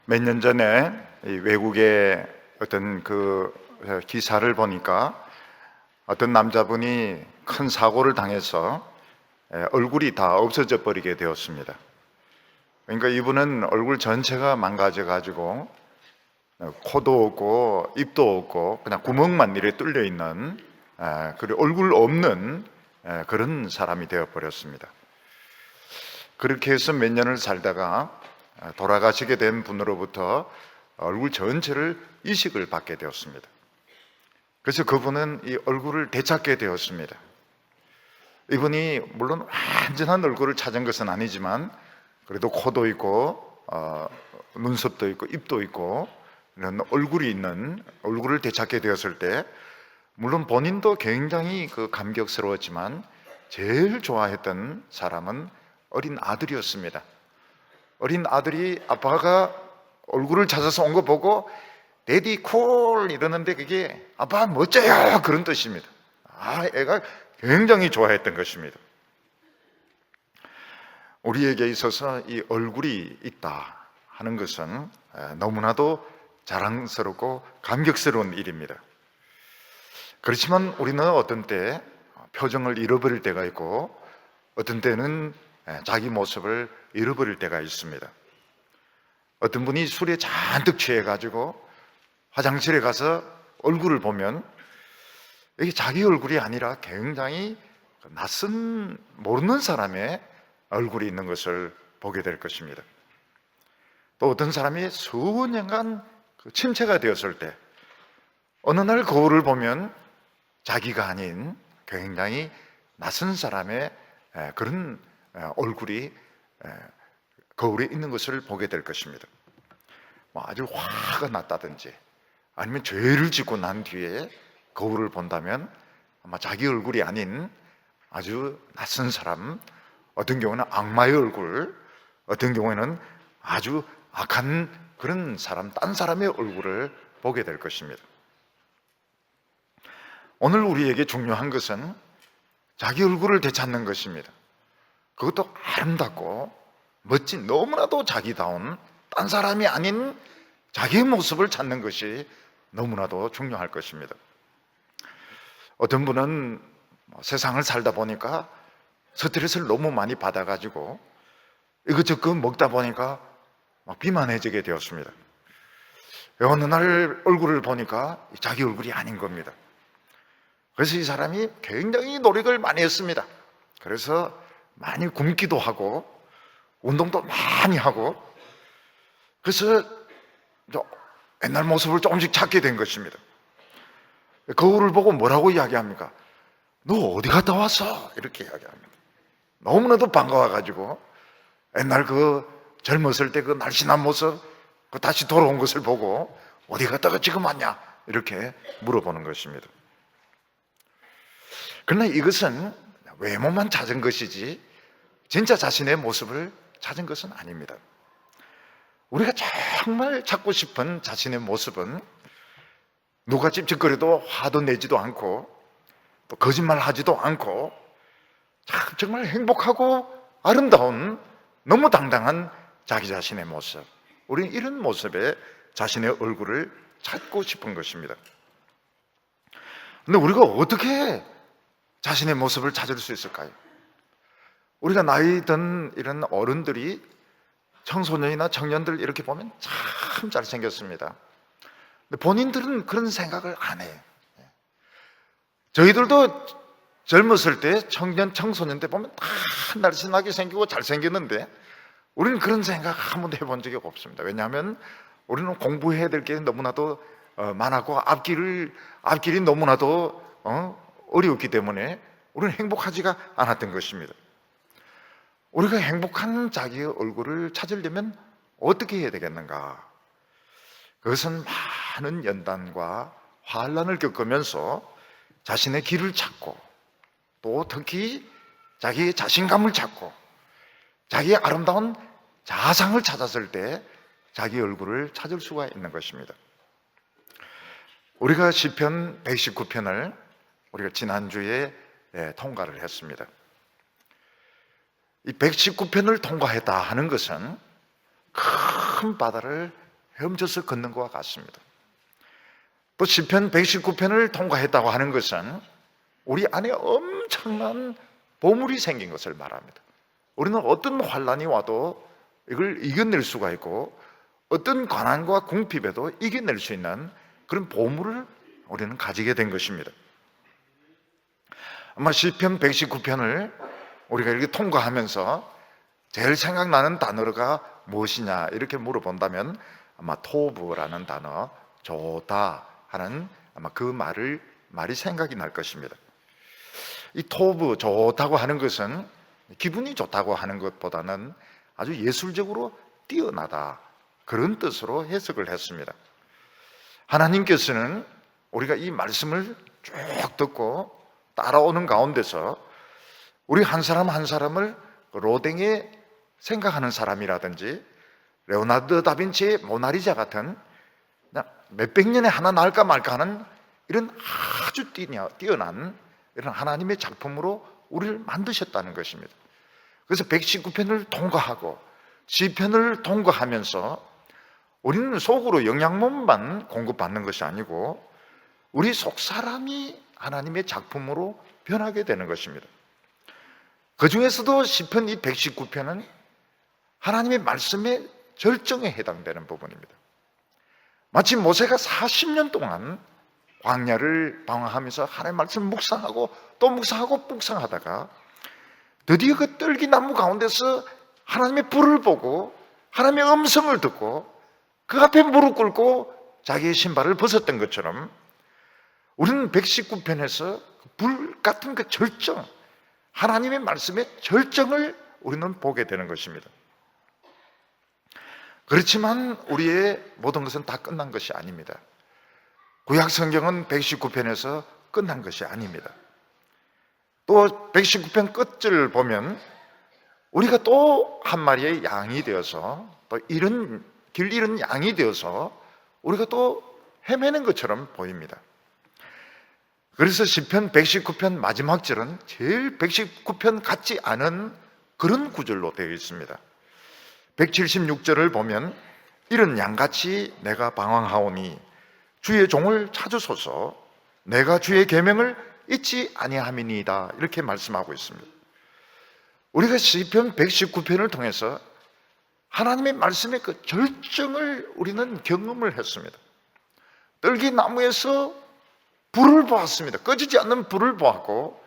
몇 년 전에 이 외국의 어떤 그 기사를 보니까 어떤 남자분이 큰 사고를 당해서 얼굴이 다 없어져 버리게 되었습니다. 그러니까 이분은 얼굴 전체가 망가져 가지고 코도 없고 입도 없고 그냥 구멍만 이렇게 뚫려 있는, 그리고 얼굴 없는 그런 사람이 되어 버렸습니다. 그렇게 해서 몇 년을 살다가 돌아가시게 된 분으로부터 얼굴 전체를 이식을 받게 되었습니다. 그래서 그분은 이 얼굴을 되찾게 되었습니다. 이분이 물론 완전한 얼굴을 찾은 것은 아니지만 그래도 코도 있고 눈썹도 있고 입도 있고 이런 얼굴이 있는, 얼굴을 되찾게 되었을 때 물론 본인도 굉장히 감격스러웠지만 제일 좋아했던 사람은 어린 아들이었습니다. 어린 아들이 아빠가 얼굴을 찾아서 온 거 보고 데디 쿨 이러는데 그게 아빠 멋져요 그런 뜻입니다. 애가 굉장히 좋아했던 것입니다. 우리에게 있어서 이 얼굴이 있다 하는 것은 너무나도 자랑스럽고 감격스러운 일입니다. 그렇지만 우리는 어떤 때 표정을 잃어버릴 때가 있고 어떤 때는 자기 모습을 잃어버릴 때가 있습니다. 어떤 분이 술에 잔뜩 취해가지고 화장실에 가서 얼굴을 보면 이게 자기 얼굴이 아니라 굉장히 낯선 모르는 사람의 얼굴이 있는 것을 보게 될 것입니다. 또 어떤 사람이 수년간 침체가 되었을 때 어느 날 거울을 보면 자기가 아닌 굉장히 낯선 사람의 그런 얼굴이 거울에 있는 것을 보게 될 것입니다. 아주 화가 났다든지 아니면 죄를 짓고 난 뒤에 거울을 본다면 아마 자기 얼굴이 아닌 아주 낯선 사람, 어떤 경우는 악마의 얼굴, 어떤 경우에는 아주 악한 그런 사람, 딴 사람의 얼굴을 보게 될 것입니다. 오늘 우리에게 중요한 것은 자기 얼굴을 되찾는 것입니다. 그것도 아름답고 멋진, 너무나도 자기다운 딴 사람이 아닌 자기의 모습을 찾는 것이 너무나도 중요할 것입니다. 어떤 분은 세상을 살다 보니까 스트레스를 너무 많이 받아가지고 이것저것 먹다 보니까 막 비만해지게 되었습니다. 어느 날 얼굴을 보니까 자기 얼굴이 아닌 겁니다. 그래서 이 사람이 굉장히 노력을 많이 했습니다. 그래서 많이 굶기도 하고 운동도 많이 하고 그래서 옛날 모습을 조금씩 찾게 된 것입니다. 거울을 보고 뭐라고 이야기합니까? 너 어디 갔다 왔어? 이렇게 이야기합니다. 너무나도 반가워가지고 옛날 젊었을 때 날씬한 모습 다시 돌아온 것을 보고 어디 갔다가 지금 왔냐? 이렇게 물어보는 것입니다. 그러나 이것은 외모만 찾은 것이지 진짜 자신의 모습을 찾은 것은 아닙니다. 우리가 정말 찾고 싶은 자신의 모습은 누가 찝찝거려도 화도 내지도 않고 또 거짓말 하지도 않고 정말 행복하고 아름다운 너무 당당한 자기 자신의 모습, 우리는 이런 모습에 자신의 얼굴을 찾고 싶은 것입니다. 그런데 우리가 어떻게 자신의 모습을 찾을 수 있을까요? 우리가 나이 든 이런 어른들이 청소년이나 청년들 이렇게 보면 참 잘생겼습니다. 근데 본인들은 그런 생각을 안 해요. 저희들도 젊었을 때 청소년 때 보면 다 날씬하게 생기고 잘생겼는데 우리는 그런 생각 한 번도 해본 적이 없습니다. 왜냐하면 우리는 공부해야 될 게 너무나도 많았고 앞길이 너무나도 어려웠기 때문에 우리는 행복하지가 않았던 것입니다. 우리가 행복한 자기의 얼굴을 찾으려면 어떻게 해야 되겠는가? 그것은 많은 연단과 환난을 겪으면서 자신의 길을 찾고 또 특히 자기의 자신감을 찾고 자기의 아름다운 자상을 찾았을 때 자기 얼굴을 찾을 수가 있는 것입니다. 우리가 시편 119편을 우리가 지난주에 통과를 했습니다. 이 119편을 통과했다 하는 것은 큰 바다를 헤엄쳐서 걷는 것과 같습니다. 또 시편 119편을 통과했다고 하는 것은 우리 안에 엄청난 보물이 생긴 것을 말합니다. 우리는 어떤 환란이 와도 이걸 이겨낼 수가 있고 어떤 고난과 궁핍에도 이겨낼 수 있는 그런 보물을 우리는 가지게 된 것입니다. 아마 시편 119편을 우리가 이렇게 통과하면서 제일 생각나는 단어가 무엇이냐 이렇게 물어본다면 아마 토브라는 단어, 좋다 하는 아마 그 말이 생각이 날 것입니다. 이 토브, 좋다고 하는 것은 기분이 좋다고 하는 것보다는 아주 예술적으로 뛰어나다 그런 뜻으로 해석을 했습니다. 하나님께서는 우리가 이 말씀을 쭉 듣고 따라오는 가운데서 우리 한 사람 한 사람을 로댕에 생각하는 사람이라든지 레오나르도 다빈치의 모나리자 같은 몇백 년에 하나 나올까 말까 하는 이런 아주 뛰어난 이런 하나님의 작품으로 우리를 만드셨다는 것입니다. 그래서 119편을 통과하고 시편을 통과하면서 우리는 속으로 영양분만 공급받는 것이 아니고 우리 속사람이 하나님의 작품으로 변하게 되는 것입니다. 그 중에서도 시편 이 119편은 하나님의 말씀의 절정에 해당되는 부분입니다. 마치 모세가 40년 동안 광야를 방황하면서 하나님의 말씀을 묵상하고 또 묵상하다가 드디어 그 떨기나무 가운데서 하나님의 불을 보고 하나님의 음성을 듣고 그 앞에 무릎 꿇고 자기의 신발을 벗었던 것처럼 우리는 119편에서 불 같은 그 절정, 하나님의 말씀의 절정을 우리는 보게 되는 것입니다. 그렇지만 우리의 모든 것은 다 끝난 것이 아닙니다. 구약 성경은 119편에서 끝난 것이 아닙니다. 또 119편 끝을 보면 우리가 또 한 마리의 양이 되어서 또 길 잃은 양이 되어서 우리가 또 헤매는 것처럼 보입니다. 그래서 시편 119편 마지막 절은 제일 119편 같지 않은 그런 구절로 되어 있습니다. 176절을 보면 이런 양같이 내가 방황하오니 주의 종을 찾으소서 내가 주의 계명을 잊지 아니함이니이다 이렇게 말씀하고 있습니다. 우리가 시편 119편을 통해서 하나님의 말씀의 그 절정을 우리는 경험을 했습니다. 떨기나무에서 불을 보았습니다. 꺼지지 않는 불을 보았고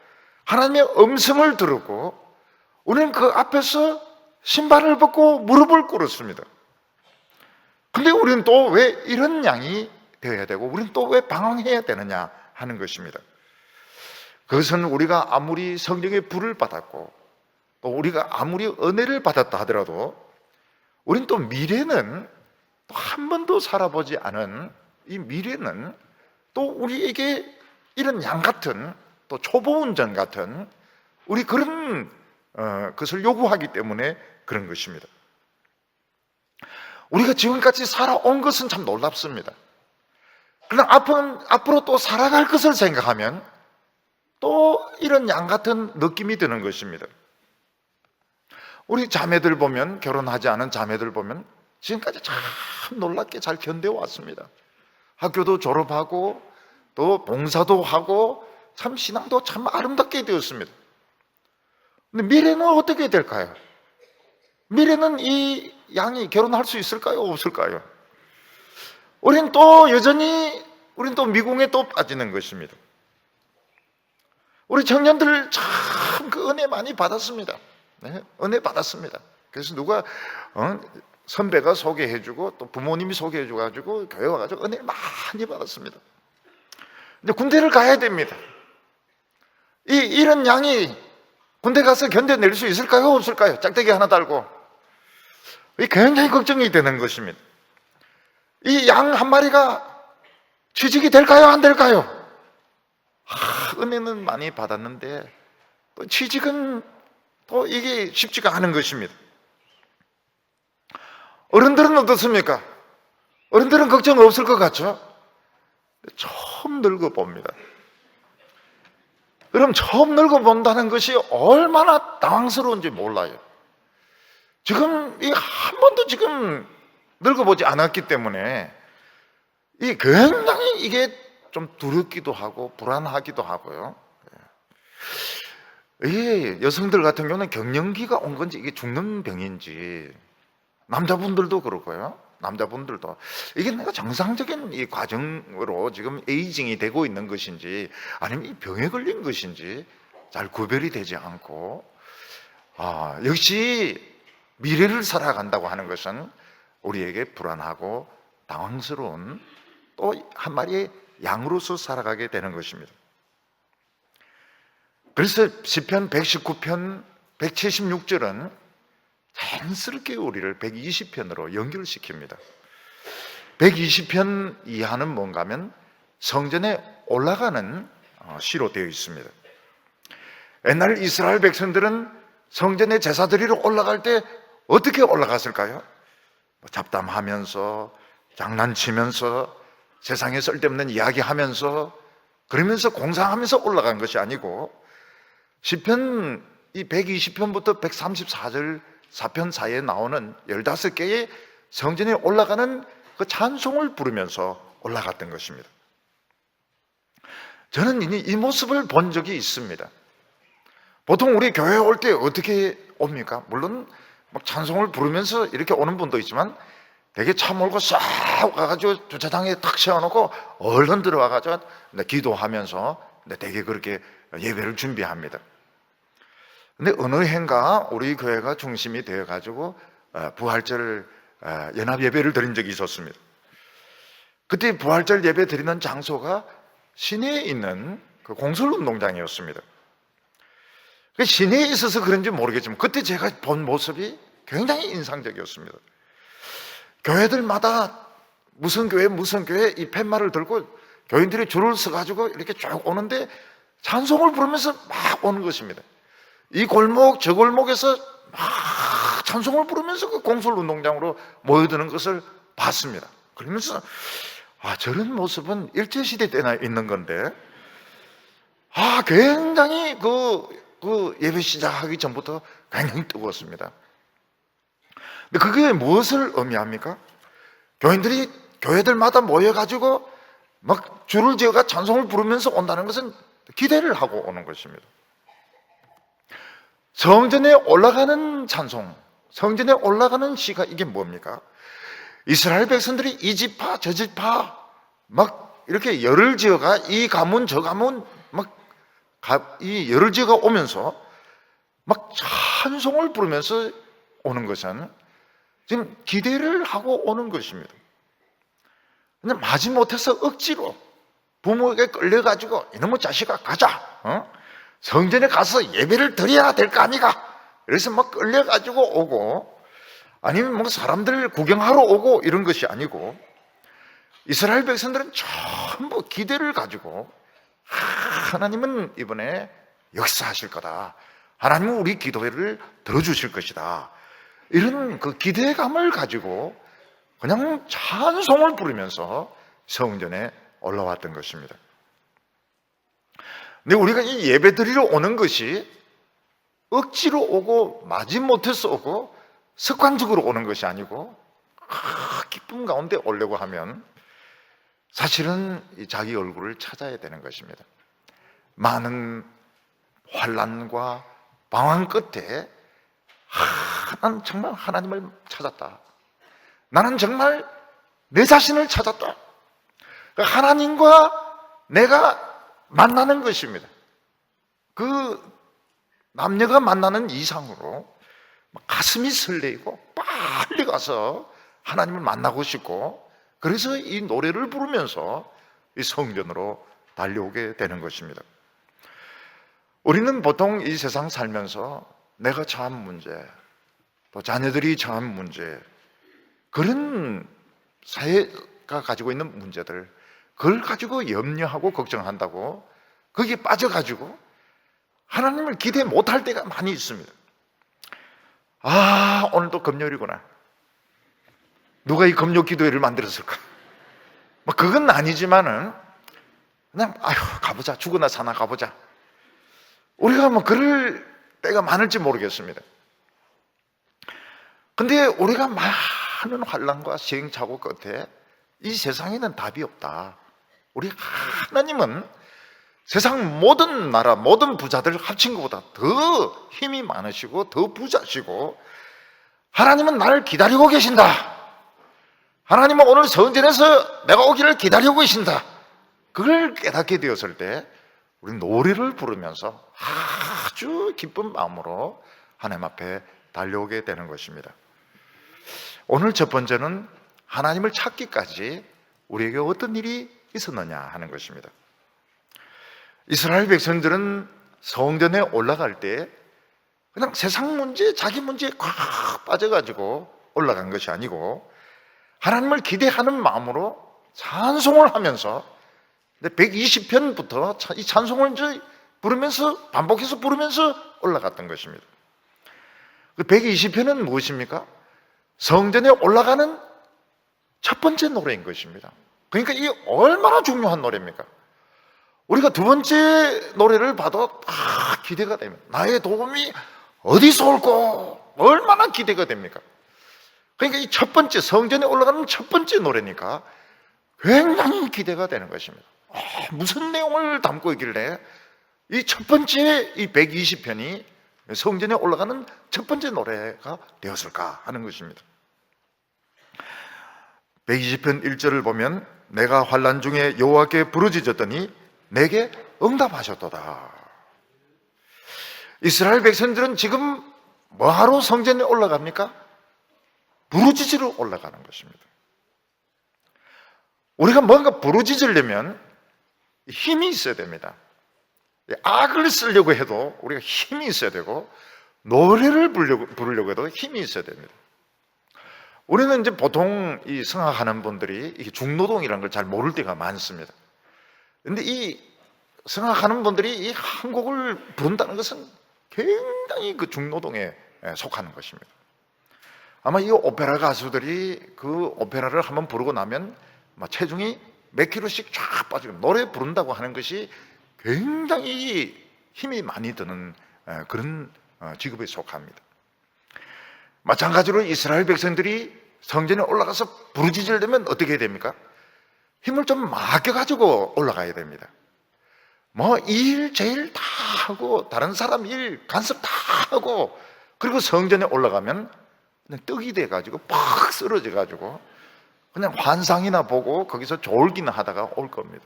하나님의 음성을 들었고 우리는 그 앞에서 신발을 벗고 무릎을 꿇었습니다. 근데 우리는 또 왜 이런 양이 되어야 되고 우리는 또 왜 방황해야 되느냐 하는 것입니다. 그것은 우리가 아무리 성령의 불을 받았고 또 우리가 아무리 은혜를 받았다 하더라도 우리는 또 미래는 또 한 번도 살아보지 않은 이 미래는 또 우리에게 이런 양 같은 또 초보 운전 같은 우리 그런 것을 요구하기 때문에 그런 것입니다. 우리가 지금까지 살아온 것은 참 놀랍습니다. 그러나 앞으로 또 살아갈 것을 생각하면 또 이런 양 같은 느낌이 드는 것입니다. 우리 자매들 보면 결혼하지 않은 자매들 보면 지금까지 참 놀랍게 잘 견뎌왔습니다. 학교도 졸업하고 또 봉사도 하고 참 신앙도 참 아름답게 되었습니다. 근데 미래는 어떻게 될까요? 미래는 이 양이 결혼할 수 있을까요? 없을까요? 우린 또 여전히 우린 또 미궁에 또 빠지는 것입니다. 우리 청년들 참 그 은혜 많이 받았습니다. 네, 은혜 받았습니다. 그래서 누가 선배가 소개해주고 또 부모님이 소개해줘가지고 교회 와가지고 은혜 많이 받았습니다. 근데 군대를 가야 됩니다. 이런 양이 군대 가서 견뎌낼 수 있을까요? 없을까요? 짝대기 하나 달고 굉장히 걱정이 되는 것입니다. 이 양 한 마리가 취직이 될까요? 안 될까요? 은혜는 많이 받았는데 또 취직은 또 이게 쉽지가 않은 것입니다. 어른들은 어떻습니까? 어른들은 걱정 없을 것 같죠? 처음 늙어봅니다. 그럼 처음 늙어본다는 것이 얼마나 당황스러운지 몰라요. 지금 한 번도 지금 늙어보지 않았기 때문에 굉장히 이게 좀 두렵기도 하고 불안하기도 하고요. 이게 여성들 같은 경우는 갱년기가 온 건지 이게 죽는 병인지, 남자분들도 그렇고요. 남자분들도 이게 내가 정상적인 이 과정으로 지금 에이징이 되고 있는 것인지 아니면 이 병에 걸린 것인지 잘 구별이 되지 않고, 역시 미래를 살아간다고 하는 것은 우리에게 불안하고 당황스러운 또 한 마리의 양으로서 살아가게 되는 것입니다. 그래서 시편 119편 176절은 자연스럽게 우리를 120편으로 연결시킵니다. 120편 이하는 뭔가 하면 성전에 올라가는 시로 되어 있습니다. 옛날 이스라엘 백성들은 성전에 제사 드리러 올라갈 때 어떻게 올라갔을까요? 잡담하면서, 장난치면서, 세상에 쓸데없는 이야기하면서, 그러면서 공상하면서 올라간 것이 아니고, 시편 이 120편부터 134절 4편 사이에 나오는 15개의 성전에 올라가는 그 찬송을 부르면서 올라갔던 것입니다. 저는 이미 이 모습을 본 적이 있습니다. 보통 우리 교회에 올 때 어떻게 옵니까? 물론 막 찬송을 부르면서 이렇게 오는 분도 있지만 되게 차 몰고 싹 와가지고 주차장에 탁 세워놓고 얼른 들어와가지고 기도하면서 되게 그렇게 예배를 준비합니다. 근데 어느 해인가 우리 교회가 중심이 되어가지고 부활절 연합 예배를 드린 적이 있었습니다. 그때 부활절 예배 드리는 장소가 시내에 있는 그 공설운동장이었습니다. 시내에 있어서 그런지 모르겠지만 그때 제가 본 모습이 굉장히 인상적이었습니다. 교회들마다 무슨 교회 이 팻말을 들고 교인들이 줄을 서가지고 이렇게 쭉 오는데 찬송을 부르면서 막 오는 것입니다. 이 골목 저 골목에서 막 찬송을 부르면서 그 공설운동장으로 모여드는 것을 봤습니다. 그러면서 저런 모습은 일제시대 때나 있는 건데 굉장히 그 예배 시작하기 전부터 굉장히 뜨거웠습니다. 근데 그게 무엇을 의미합니까? 교회들마다 모여가지고 막 줄을 지어가 찬송을 부르면서 온다는 것은 기대를 하고 오는 것입니다. 성전에 올라가는 찬송, 성전에 올라가는 시가 이게 뭡니까? 이스라엘 백성들이 이 지파 저 지파 막 이렇게 열을 지어가 이 가문 저 가문 막 이 열을 지어가 오면서 막 찬송을 부르면서 오는 것은 지금 기대를 하고 오는 것입니다. 근데 마지못해서 억지로 부모에게 끌려가지고 이놈의 자식아 가자, 성전에 가서 예배를 드려야 될 거 아니가? 그래서 막 끌려가지고 오고, 아니면 뭐 사람들 구경하러 오고 이런 것이 아니고, 이스라엘 백성들은 전부 기대를 가지고 하나님은 이번에 역사하실 거다, 하나님은 우리 기도를 들어주실 것이다, 이런 그 기대감을 가지고 그냥 찬송을 부르면서 성전에 올라왔던 것입니다. 근데 우리가 이 예배 드리러 오는 것이 억지로 오고 마지못해서 오고 습관적으로 오는 것이 아니고 기쁨 가운데 오려고 하면 사실은 자기 얼굴을 찾아야 되는 것입니다. 많은 환난과 방황 끝에 나는 정말 하나님을 찾았다, 나는 정말 내 자신을 찾았다, 하나님과 내가 만나는 것입니다. 그 남녀가 만나는 이상으로 가슴이 설레이고 빨리 가서 하나님을 만나고 싶고, 그래서 이 노래를 부르면서 이 성전으로 달려오게 되는 것입니다. 우리는 보통 이 세상 살면서 내가 처한 문제, 또 자녀들이 처한 문제, 그런 사회가 가지고 있는 문제들, 그걸 가지고 염려하고 걱정한다고 거기에 빠져가지고 하나님을 기대 못할 때가 많이 있습니다. 오늘도 금요일이구나, 누가 이 금요 기도회를 만들었을까? 뭐 그건 아니지만은 그냥 가보자, 죽으나 사나 가보자, 우리가 뭐 그럴 때가 많을지 모르겠습니다. 근데 우리가 막 많은 환난과 시행착오 끝에 이 세상에는 답이 없다. 우리 하나님은 세상 모든 나라, 모든 부자들 합친 것보다 더 힘이 많으시고 더 부자시고 하나님은 나를 기다리고 계신다. 하나님은 오늘 성전에서 내가 오기를 기다리고 계신다. 그걸 깨닫게 되었을 때 우리 노래를 부르면서 아주 기쁜 마음으로 하나님 앞에 달려오게 되는 것입니다. 오늘 첫 번째는 하나님을 찾기까지 우리에게 어떤 일이 있었느냐 하는 것입니다. 이스라엘 백성들은 성전에 올라갈 때 그냥 세상 문제, 자기 문제에 꽉 빠져가지고 올라간 것이 아니고 하나님을 기대하는 마음으로 찬송을 하면서 120편부터 이 찬송을 이제 부르면서 반복해서 부르면서 올라갔던 것입니다. 그 120편은 무엇입니까? 성전에 올라가는 첫 번째 노래인 것입니다. 그러니까 이게 얼마나 중요한 노래입니까? 우리가 두 번째 노래를 봐도 기대가 됩니다. 나의 도움이 어디서 올꼬? 얼마나 기대가 됩니까? 그러니까 이 첫 번째 성전에 올라가는 첫 번째 노래니까 굉장히 기대가 되는 것입니다. 무슨 내용을 담고 있길래 이 첫 번째 이 120편이 성전에 올라가는 첫 번째 노래가 되었을까 하는 것입니다. 120편 1절을 보면 내가 환난 중에 여호와께 부르짖었더니 내게 응답하셨도다. 이스라엘 백성들은 지금 뭐하러 성전에 올라갑니까? 부르짖으러 올라가는 것입니다. 우리가 뭔가 부르짖으려면 힘이 있어야 됩니다. 악을 쓰려고 해도 우리가 힘이 있어야 되고 노래를 부르려고 해도 힘이 있어야 됩니다. 우리는 이제 보통 이 성악하는 분들이 이게 중노동이라는 걸 잘 모를 때가 많습니다. 그런데 이 성악하는 분들이 이 한 곡을 부른다는 것은 굉장히 그 중노동에 속하는 것입니다. 아마 이 오페라 가수들이 그 오페라를 한번 부르고 나면 체중이 몇 킬로씩 쫙 빠지고 노래 부른다고 하는 것이 굉장히 힘이 많이 드는 그런 직업에 속합니다. 마찬가지로 이스라엘 백성들이 성전에 올라가서 부르짖으려면 어떻게 해야 됩니까? 힘을 좀 맡겨가지고 올라가야 됩니다. 이 일 저 일 다 하고 다른 사람 일 간섭 다 하고 그리고 성전에 올라가면 그냥 떡이 돼가지고 팍 쓰러져가지고 그냥 환상이나 보고 거기서 졸기나 하다가 올 겁니다.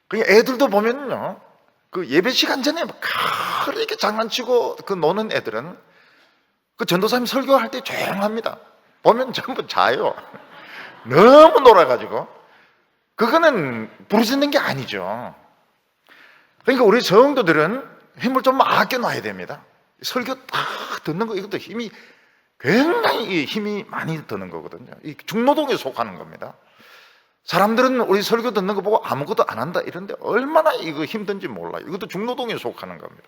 그러니까 애들도 보면요, 그 예배 시간 전에 그렇게 장난치고 그 노는 애들은 그 전도사님 설교할 때 조용합니다. 보면 전부 자요. 너무 놀아가지고. 그거는 부르짖는 게 아니죠. 그러니까 우리 성도들은 힘을 좀 아껴놔야 됩니다. 설교 딱 듣는 거, 이것도 굉장히 힘이 많이 드는 거거든요. 이 중노동에 속하는 겁니다. 사람들은 우리 설교 듣는 거 보고 아무것도 안 한다 이런데 얼마나 이거 힘든지 몰라요. 이것도 중노동에 속하는 겁니다.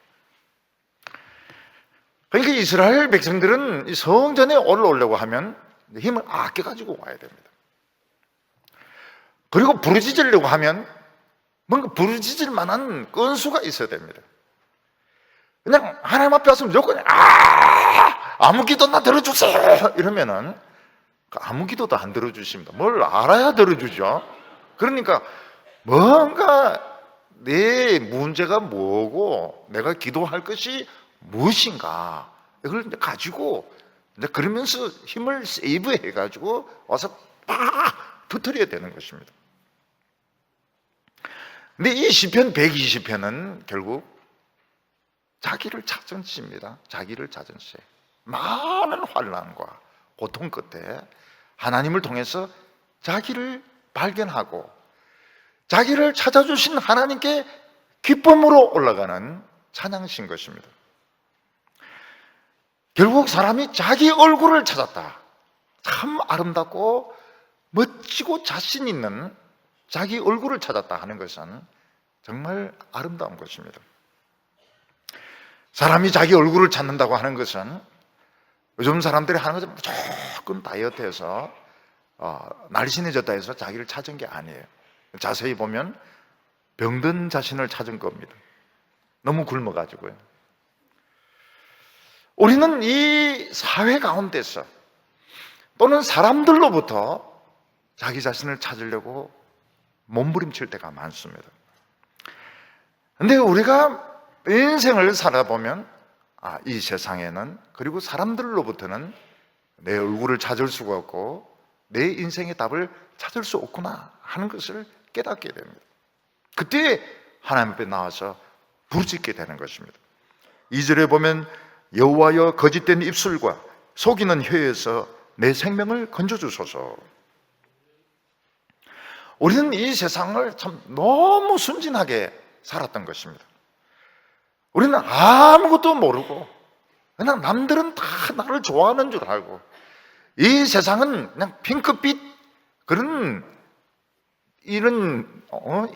그러니까 이스라엘 백성들은 성전에 올라오려고 하면 힘을 아껴가지고 와야 됩니다. 그리고 부르짖으려고 하면 뭔가 부르짖을 만한 건수가 있어야 됩니다. 그냥 하나님 앞에 와서 무조건 아무 기도나 들어주세요 이러면은 아무 기도도 안 들어주십니다. 뭘 알아야 들어주죠. 그러니까 뭔가 내 문제가 뭐고 내가 기도할 것이 무엇인가 이걸 가지고 그러면서 힘을 세이브해 가지고 와서 팍 터뜨려야 되는 것입니다. 근데 이 시편 120편은 결국 자기를 찾은 시입니다. 자기를 찾은 시. 많은 환난과 고통 끝에 하나님을 통해서 자기를 발견하고 자기를 찾아주신 하나님께 기쁨으로 올라가는 찬양신 것입니다. 결국 사람이 자기 얼굴을 찾았다. 참 아름답고 멋지고 자신 있는 자기 얼굴을 찾았다 하는 것은 정말 아름다운 것입니다. 사람이 자기 얼굴을 찾는다고 하는 것은 요즘 사람들이 하는 것은 무조건 다이어트해서 날씬해졌다 해서 자기를 찾은 게 아니에요. 자세히 보면 병든 자신을 찾은 겁니다. 너무 굶어가지고요. 우리는 이 사회 가운데서 또는 사람들로부터 자기 자신을 찾으려고 몸부림칠 때가 많습니다. 근데 우리가 인생을 살아보면 이 세상에는, 그리고 사람들로부터는 내 얼굴을 찾을 수가 없고 내 인생의 답을 찾을 수 없구나 하는 것을 깨닫게 됩니다. 그때 하나님 앞에 나와서 부르짖게 되는 것입니다. 2절에 보면 여호와여 거짓된 입술과 속이는 혀에서 내 생명을 건져주소서. 우리는 이 세상을 참 너무 순진하게 살았던 것입니다. 우리는 아무것도 모르고 그냥 남들은 다 나를 좋아하는 줄 알고, 이 세상은 그냥 핑크빛 그런 이런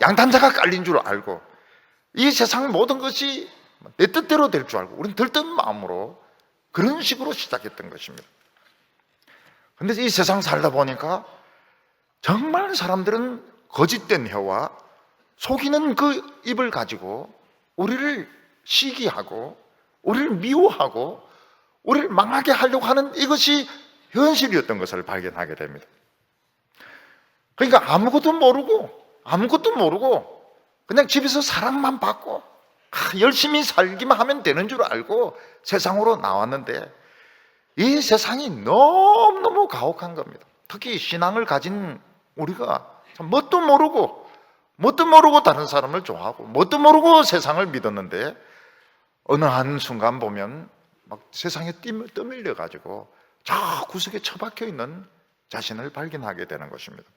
양탄자가 깔린 줄 알고, 이 세상 모든 것이 내 뜻대로 될 줄 알고 우리는 들뜬 마음으로 그런 식으로 시작했던 것입니다. 그런데 이 세상 살다 보니까 정말 사람들은 거짓된 혀와 속이는 그 입을 가지고 우리를 시기하고 우리를 미워하고 우리를 망하게 하려고 하는 이것이 현실이었던 것을 발견하게 됩니다. 그러니까 아무것도 모르고 그냥 집에서 사랑만 받고 열심히 살기만 하면 되는 줄 알고 세상으로 나왔는데, 이 세상이 너무너무 가혹한 겁니다. 특히 신앙을 가진 우리가 참 뭣도 모르고 다른 사람을 좋아하고 뭣도 모르고 세상을 믿었는데, 어느 한순간 보면 막 세상에 떠밀려 가지고 저 구석에 처박혀 있는 자신을 발견하게 되는 것입니다.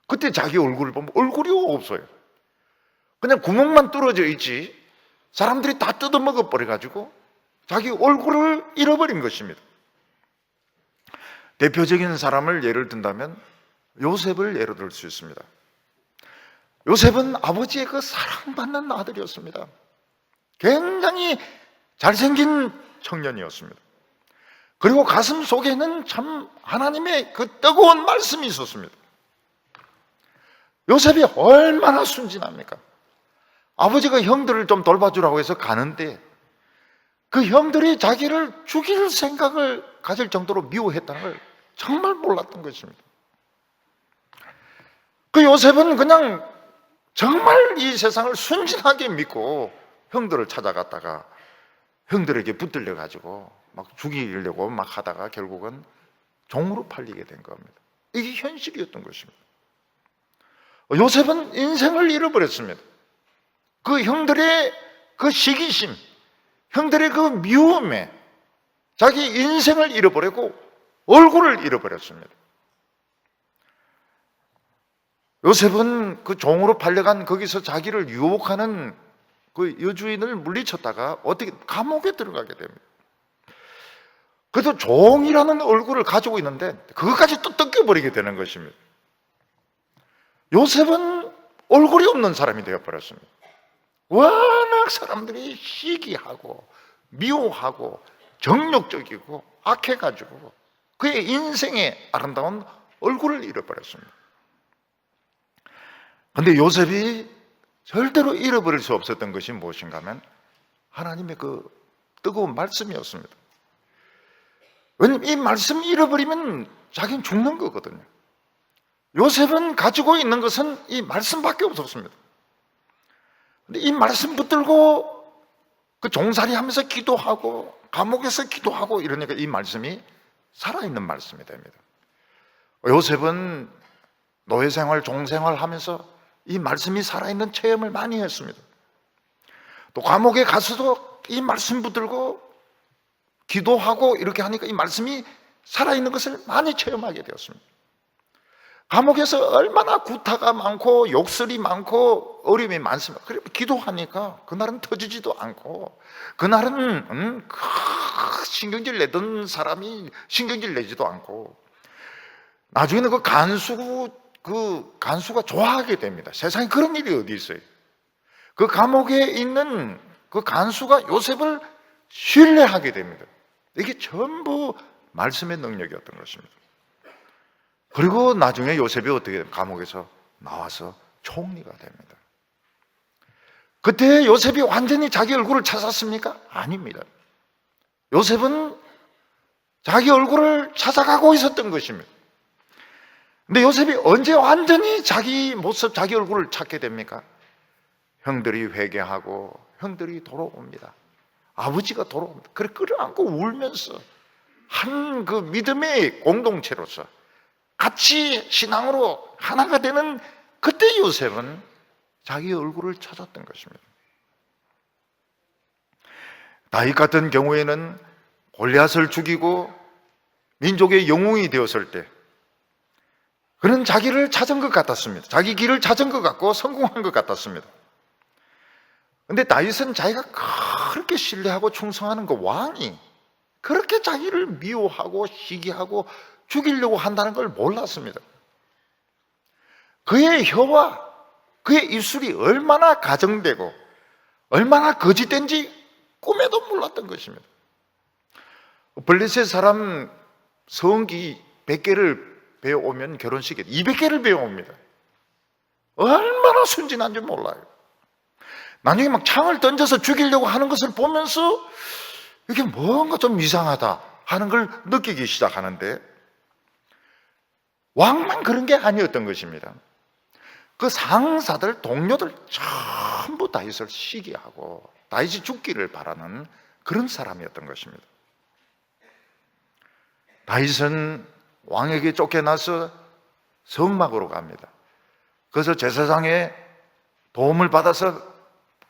그때 자기 얼굴을 보면 얼굴이 없어요. 그냥 구멍만 뚫어져 있지, 사람들이 다 뜯어먹어 버려 가지고 자기 얼굴을 잃어버린 것입니다. 대표적인 사람을 예를 든다면 요셉을 예로 들 수 있습니다. 요셉은 아버지의 그 사랑받는 아들이었습니다. 굉장히 잘생긴 청년이었습니다. 그리고 가슴 속에는 참 하나님의 그 뜨거운 말씀이 있었습니다. 요셉이 얼마나 순진합니까? 아버지가 형들을 좀 돌봐주라고 해서 가는데 그 형들이 자기를 죽일 생각을 가질 정도로 미워했다는 걸 정말 몰랐던 것입니다. 그 요셉은 그냥 정말 이 세상을 순진하게 믿고 형들을 찾아갔다가 형들에게 붙들려 가지고 막 죽이려고 막 하다가 결국은 종으로 팔리게 된 겁니다. 이게 현실이었던 것입니다. 요셉은 인생을 잃어버렸습니다. 그 형들의 그 시기심, 형들의 그 미움에 자기 인생을 잃어버리고 얼굴을 잃어버렸습니다. 요셉은 그 종으로 팔려간 거기서 자기를 유혹하는 그 여주인을 물리쳤다가 어떻게 감옥에 들어가게 됩니다. 그래도 종이라는 얼굴을 가지고 있는데 그것까지 또 뜯겨버리게 되는 것입니다. 요셉은 얼굴이 없는 사람이 되어버렸습니다. 워낙 사람들이 시기하고 미워하고 정욕적이고 악해가지고 그의 인생의 아름다운 얼굴을 잃어버렸습니다. 그런데 요셉이 절대로 잃어버릴 수 없었던 것이 무엇인가 하면 하나님의 그 뜨거운 말씀이었습니다. 왜냐하면 이 말씀 잃어버리면 자기는 죽는 거거든요. 요셉은 가지고 있는 것은 이 말씀밖에 없었습니다. 근데 이 말씀 붙들고 그 종살이 하면서 기도하고 감옥에서 기도하고 이러니까 이 말씀이 살아있는 말씀이 됩니다. 요셉은 노예생활, 종생활 하면서 이 말씀이 살아있는 체험을 많이 했습니다. 또 감옥에 가서도 이 말씀 붙들고 기도하고 이렇게 하니까 이 말씀이 살아있는 것을 많이 체험하게 되었습니다. 감옥에서 얼마나 구타가 많고 욕설이 많고 어려움이 많습니다. 그리고 기도하니까 그날은 터지지도 않고, 그날은 신경질 내던 사람이 신경질 내지도 않고, 나중에는 그 간수가 좋아하게 됩니다. 세상에 그런 일이 어디 있어요? 그 감옥에 있는 그 간수가 요셉을 신뢰하게 됩니다. 이게 전부 말씀의 능력이었던 것입니다. 그리고 나중에 요셉이 어떻게 감옥에서 나와서 총리가 됩니다. 그때 요셉이 완전히 자기 얼굴을 찾았습니까? 아닙니다. 요셉은 자기 얼굴을 찾아가고 있었던 것입니다. 근데 요셉이 언제 완전히 자기 모습, 자기 얼굴을 찾게 됩니까? 형들이 회개하고 형들이 돌아옵니다. 아버지가 돌아옵니다. 그래 끌어안고 울면서 한 그 믿음의 공동체로서 같이 신앙으로 하나가 되는 그때 요셉은 자기 얼굴을 찾았던 것입니다. 다윗 같은 경우에는 골리앗을 죽이고 민족의 영웅이 되었을 때 그는 자기를 찾은 것 같았습니다. 자기 길을 찾은 것 같고 성공한 것 같았습니다. 그런데 다윗은 자기가 그렇게 신뢰하고 충성하는 그 왕이 그렇게 자기를 미워하고 시기하고 죽이려고 한다는 걸 몰랐습니다. 그의 혀와 그의 입술이 얼마나 가정되고 얼마나 거짓된지 꿈에도 몰랐던 것입니다. 블레셋 사람 성기 100개를 배워오면 결혼식에 200개를 배워옵니다. 얼마나 순진한지 몰라요. 나중에 막 창을 던져서 죽이려고 하는 것을 보면서 이게 뭔가 좀 이상하다 하는 걸 느끼기 시작하는데 왕만 그런 게 아니었던 것입니다. 그 상사들, 동료들 전부 다윗을 시기하고 다윗이 죽기를 바라는 그런 사람이었던 것입니다. 다윗은 왕에게 쫓겨나서 성막으로 갑니다. 그래서 제사장의 도움을 받아서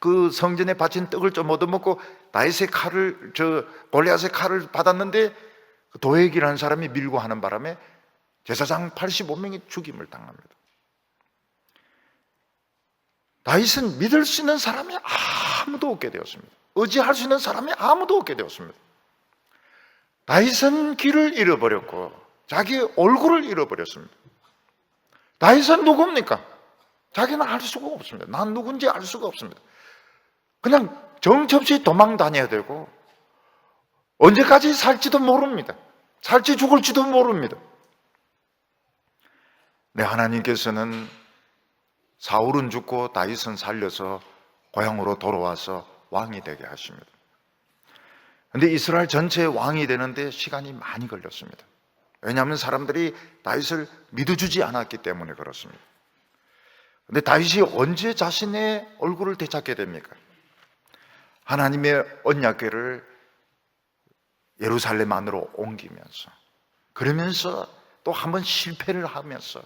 그 성전에 바친 떡을 좀 얻어먹고 다윗의 칼을, 골리앗의 칼을 받았는데 도액이라는 사람이 밀고 하는 바람에 제사장 85명이 죽임을 당합니다. 다윗은 믿을 수 있는 사람이 아무도 없게 되었습니다. 의지할 수 있는 사람이 아무도 없게 되었습니다. 다윗은 길을 잃어버렸고 자기 얼굴을 잃어버렸습니다. 다윗은 누굽니까? 자기는 알 수가 없습니다. 난 누군지 알 수가 없습니다. 그냥 정처없이 도망 다녀야 되고 언제까지 살지도 모릅니다. 살지 죽을지도 모릅니다. 네, 하나님께서는 사울은 죽고 다윗은 살려서 고향으로 돌아와서 왕이 되게 하십니다. 그런데 이스라엘 전체의 왕이 되는데 시간이 많이 걸렸습니다. 왜냐하면 사람들이 다윗을 믿어주지 않았기 때문에 그렇습니다. 그런데 다윗이 언제 자신의 얼굴을 되찾게 됩니까? 하나님의 언약궤를 예루살렘 안으로 옮기면서, 그러면서 또 한 번 실패를 하면서,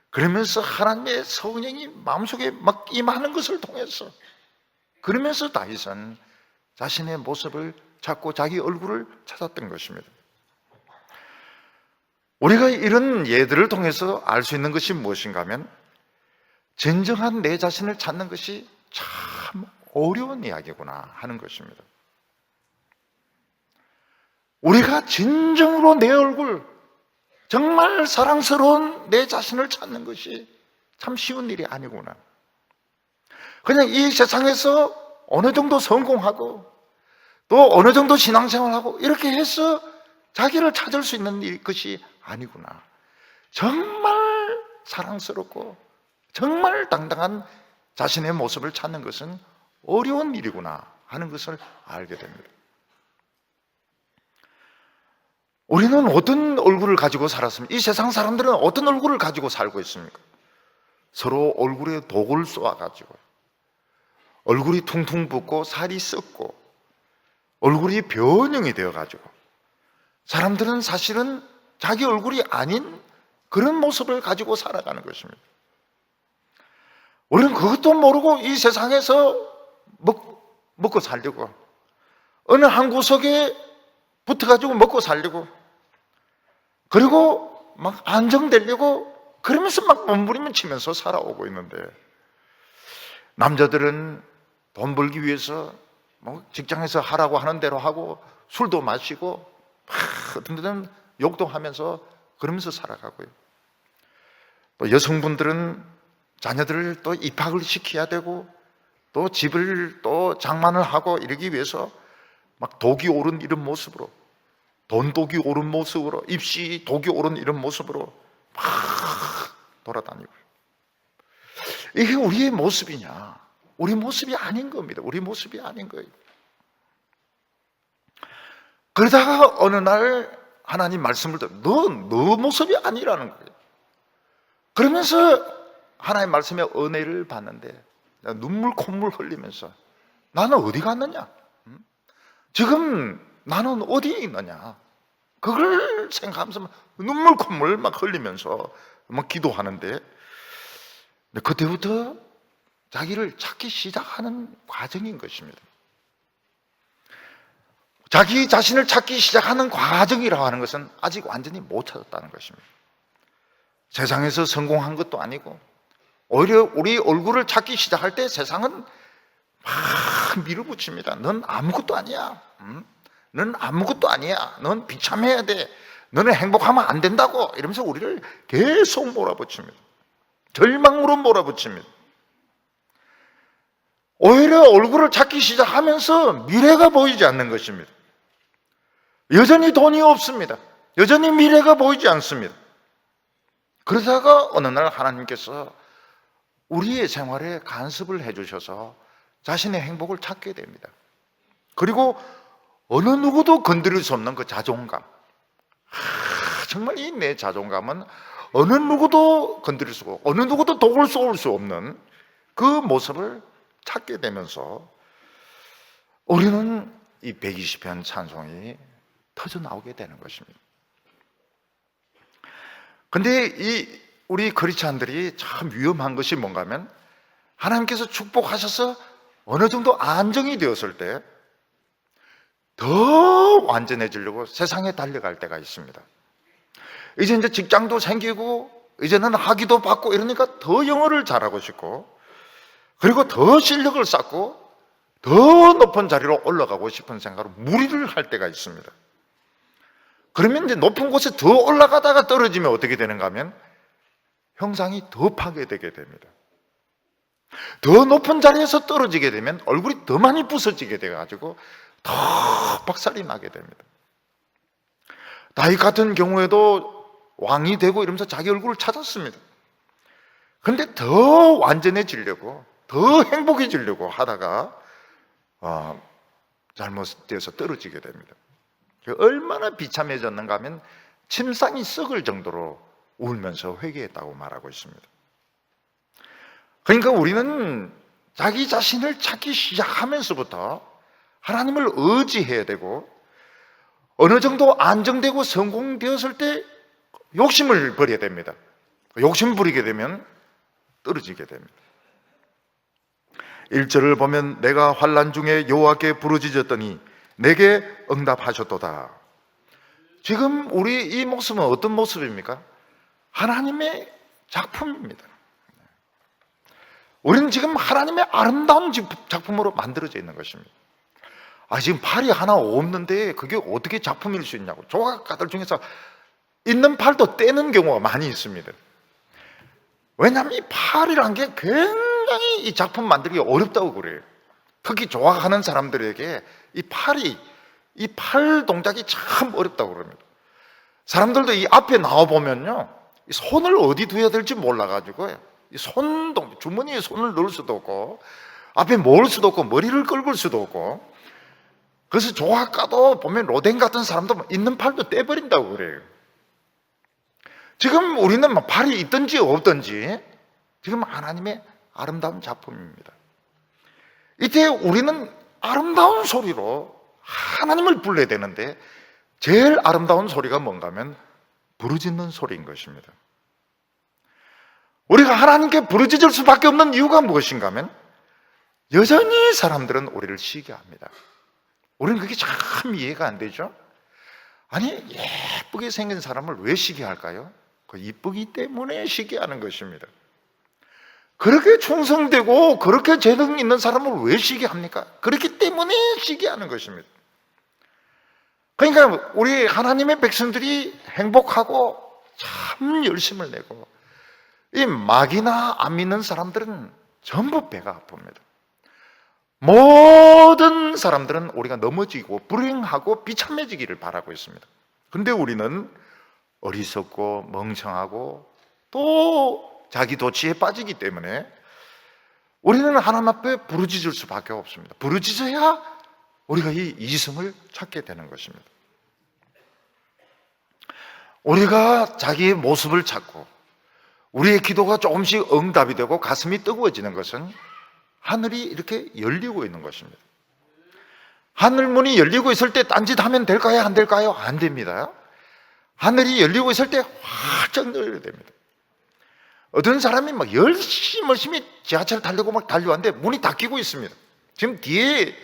그러면서 하나님의 성령이 마음속에 막 임하는 것을 통해서, 그러면서 다윗은 자신의 모습을 찾고 자기 얼굴을 찾았던 것입니다. 우리가 이런 예들을 통해서 알 수 있는 것이 무엇인가 하면 진정한 내 자신을 찾는 것이 참 어려운 이야기구나 하는 것입니다. 우리가 진정으로 내 얼굴, 정말 사랑스러운 내 자신을 찾는 것이 참 쉬운 일이 아니구나. 그냥 이 세상에서 어느 정도 성공하고 또 어느 정도 신앙생활하고 이렇게 해서 자기를 찾을 수 있는 것이 아니구나. 정말 사랑스럽고 정말 당당한 자신의 모습을 찾는 것은 어려운 일이구나 하는 것을 알게 됩니다. 우리는 어떤 얼굴을 가지고 살았습니까? 이 세상 사람들은 어떤 얼굴을 가지고 살고 있습니까? 서로 얼굴에 독을 쏘아가지고 얼굴이 퉁퉁 붓고 살이 썩고 얼굴이 변형이 되어가지고 사람들은 사실은 자기 얼굴이 아닌 그런 모습을 가지고 살아가는 것입니다. 우리는 그것도 모르고 이 세상에서 먹고 살려고, 어느 한 구석에 붙어가지고 먹고 살려고, 그리고 막 안정되려고 그러면서 막 몸부림을 치면서 살아오고 있는데, 남자들은 돈 벌기 위해서 뭐 직장에서 하라고 하는 대로 하고 술도 마시고 어떤 데는 욕도 하면서 그러면서 살아가고요. 또 여성분들은 자녀들을 또 입학을 시켜야 되고 또 집을 또 장만을 하고 이러기 위해서 막 독이 오른 이런 모습으로, 돈독이 오른 모습으로, 입시 독이 오른 이런 모습으로 막 돌아다니고, 이게 우리의 모습이냐? 우리 모습이 아닌 겁니다. 우리 모습이 아닌 거예요. 그러다가 어느 날 하나님 말씀을 듣고 너 모습이 아니라는 거예요. 그러면서 하나님 말씀의 은혜를 받는데 눈물 콧물 흘리면서 나는 어디 갔느냐? 지금 나는 어디에 있느냐? 그걸 생각하면서 눈물 콧물 막 흘리면서 막 기도하는데 그때부터 자기를 찾기 시작하는 과정인 것입니다. 자기 자신을 찾기 시작하는 과정이라고 하는 것은 아직 완전히 못 찾았다는 것입니다. 세상에서 성공한 것도 아니고 오히려 우리 얼굴을 찾기 시작할 때 세상은 막 밀어붙입니다. 넌 아무것도 아니야. 넌 아무것도 아니야. 넌 비참해야 돼. 너는 행복하면 안 된다고 이러면서 우리를 계속 몰아붙입니다. 절망으로 몰아붙입니다. 오히려 얼굴을 찾기 시작하면서 미래가 보이지 않는 것입니다. 여전히 돈이 없습니다. 여전히 미래가 보이지 않습니다. 그러다가 어느 날 하나님께서 우리의 생활에 간섭을 해주셔서 자신의 행복을 찾게 됩니다. 그리고 어느 누구도 건드릴 수 없는 그 자존감, 정말 이 내 자존감은 어느 누구도 건드릴 수 없고 어느 누구도 독을 쏠 수 없는 그 모습을 찾게 되면서 우리는 이 120편 찬송이 터져 나오게 되는 것입니다. 근데 우리 크리스찬들이 참 위험한 것이 뭔가 하면 하나님께서 축복하셔서 어느 정도 안정이 되었을 때 더 완전해지려고 세상에 달려갈 때가 있습니다. 이제 직장도 생기고 이제는 학위도 받고 이러니까 더 영어를 잘하고 싶고 그리고 더 실력을 쌓고 더 높은 자리로 올라가고 싶은 생각으로 무리를 할 때가 있습니다. 그러면 이제 높은 곳에 더 올라가다가 떨어지면 어떻게 되는가 하면 형상이 더 파괴되게 됩니다. 더 높은 자리에서 떨어지게 되면 얼굴이 더 많이 부서지게 돼가지고 더 박살이 나게 됩니다. 다윗 같은 경우에도 왕이 되고 이러면서 자기 얼굴을 찾았습니다. 그런데 더 완전해지려고 더 행복해지려고 하다가 잘못돼서 떨어지게 됩니다. 얼마나 비참해졌는가 하면 침상이 썩을 정도로 울면서 회개했다고 말하고 있습니다. 그러니까 우리는 자기 자신을 찾기 시작하면서부터 하나님을 의지해야 되고 어느 정도 안정되고 성공되었을 때 욕심을 버려야 됩니다. 욕심 부리게 되면 떨어지게 됩니다. 1절을 보면 내가 환난 중에 여호와께 부르짖었더니 내게 응답하셨도다. 지금 우리 이 모습은 어떤 모습입니까? 하나님의 작품입니다. 우리는 지금 하나님의 아름다운 작품으로 만들어져 있는 것입니다. 지금 팔이 하나 없는데 그게 어떻게 작품일 수 있냐고. 조각가들 중에서 있는 팔도 떼는 경우가 많이 있습니다. 왜냐하면 이 팔이란 게 굉장히 이 작품 만들기 어렵다고 그래요. 특히 조각하는 사람들에게 이 팔 동작이 참 어렵다고 그럽니다. 사람들도 이 앞에 나와보면요, 이 손을 어디 두어야 될지 몰라가지고요, 이 주머니에 손을 넣을 수도 없고, 앞에 모을 수도 없고, 머리를 긁을 수도 없고, 그래서 조각가도 보면 로댕 같은 사람도 있는 팔도 떼버린다고 그래요. 지금 우리는 팔이 있든지 없든지 지금 하나님의 아름다운 작품입니다. 이때 우리는 아름다운 소리로 하나님을 불러야 되는데 제일 아름다운 소리가 뭔가 하면 부르짖는 소리인 것입니다. 우리가 하나님께 부르짖을 수밖에 없는 이유가 무엇인가 하면 여전히 사람들은 우리를 시기합니다. 우리는 그게 참 이해가 안 되죠. 아니, 예쁘게 생긴 사람을 왜 시기할까요? 그 이쁘기 때문에 시기하는 것입니다. 그렇게 충성되고 그렇게 재능 있는 사람을 왜 시기합니까? 그렇기 때문에 시기하는 것입니다. 그러니까 우리 하나님의 백성들이 행복하고 참 열심을 내고 이 막이나 안 믿는 사람들은 전부 배가 아픕니다. 모든 사람들은 우리가 넘어지고 불행하고 비참해지기를 바라고 있습니다. 그런데 우리는 어리석고 멍청하고 또 자기 도취에 빠지기 때문에 우리는 하나님 앞에 부르짖을 수밖에 없습니다. 부르짖어야 우리가 이 이성을 찾게 되는 것입니다. 우리가 자기의 모습을 찾고 우리의 기도가 조금씩 응답이 되고 가슴이 뜨거워지는 것은 하늘이 이렇게 열리고 있는 것입니다. 하늘 문이 열리고 있을 때 딴짓하면 될까요? 안 될까요? 안 됩니다. 하늘이 열리고 있을 때 활짝 열려야 됩니다. 어떤 사람이 막 열심히 지하철 타려고 막 달려왔는데 문이 닫히고 있습니다. 지금 뒤에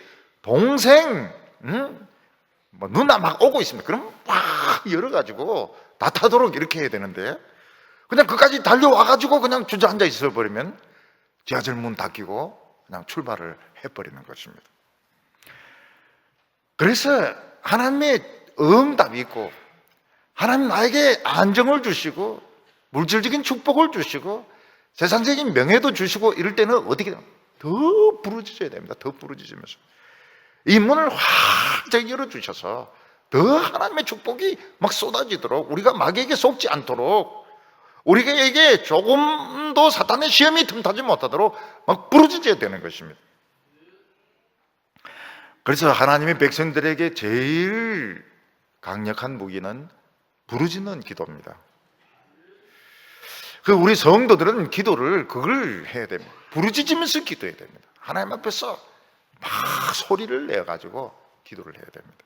동생, 누나 막 오고 있습니다. 그럼 막 열어가지고 다 타도록 이렇게 해야 되는데 그냥 그까지 달려와가지고 그냥 주저앉아 있어버리면 지하철 문 닫히고 그냥 출발을 해버리는 것입니다. 그래서 하나님의 응답이 있고 하나님 나에게 안정을 주시고 물질적인 축복을 주시고 세상적인 명예도 주시고 이럴 때는 어떻게 더 부르짖어야 됩니다. 더 부르짖으면서 이 문을 활짝 열어주셔서 더 하나님의 축복이 막 쏟아지도록 우리가 마귀에게 속지 않도록 우리에게 조금도 사탄의 시험이 틈타지 못하도록 막 부르짖어야 되는 것입니다. 그래서 하나님의 백성들에게 제일 강력한 무기는 부르짖는 기도입니다. 우리 성도들은 기도를 그걸 해야 됩니다. 부르짖으면서 기도해야 됩니다. 하나님 앞에서 막 소리를 내가지고 기도를 해야 됩니다.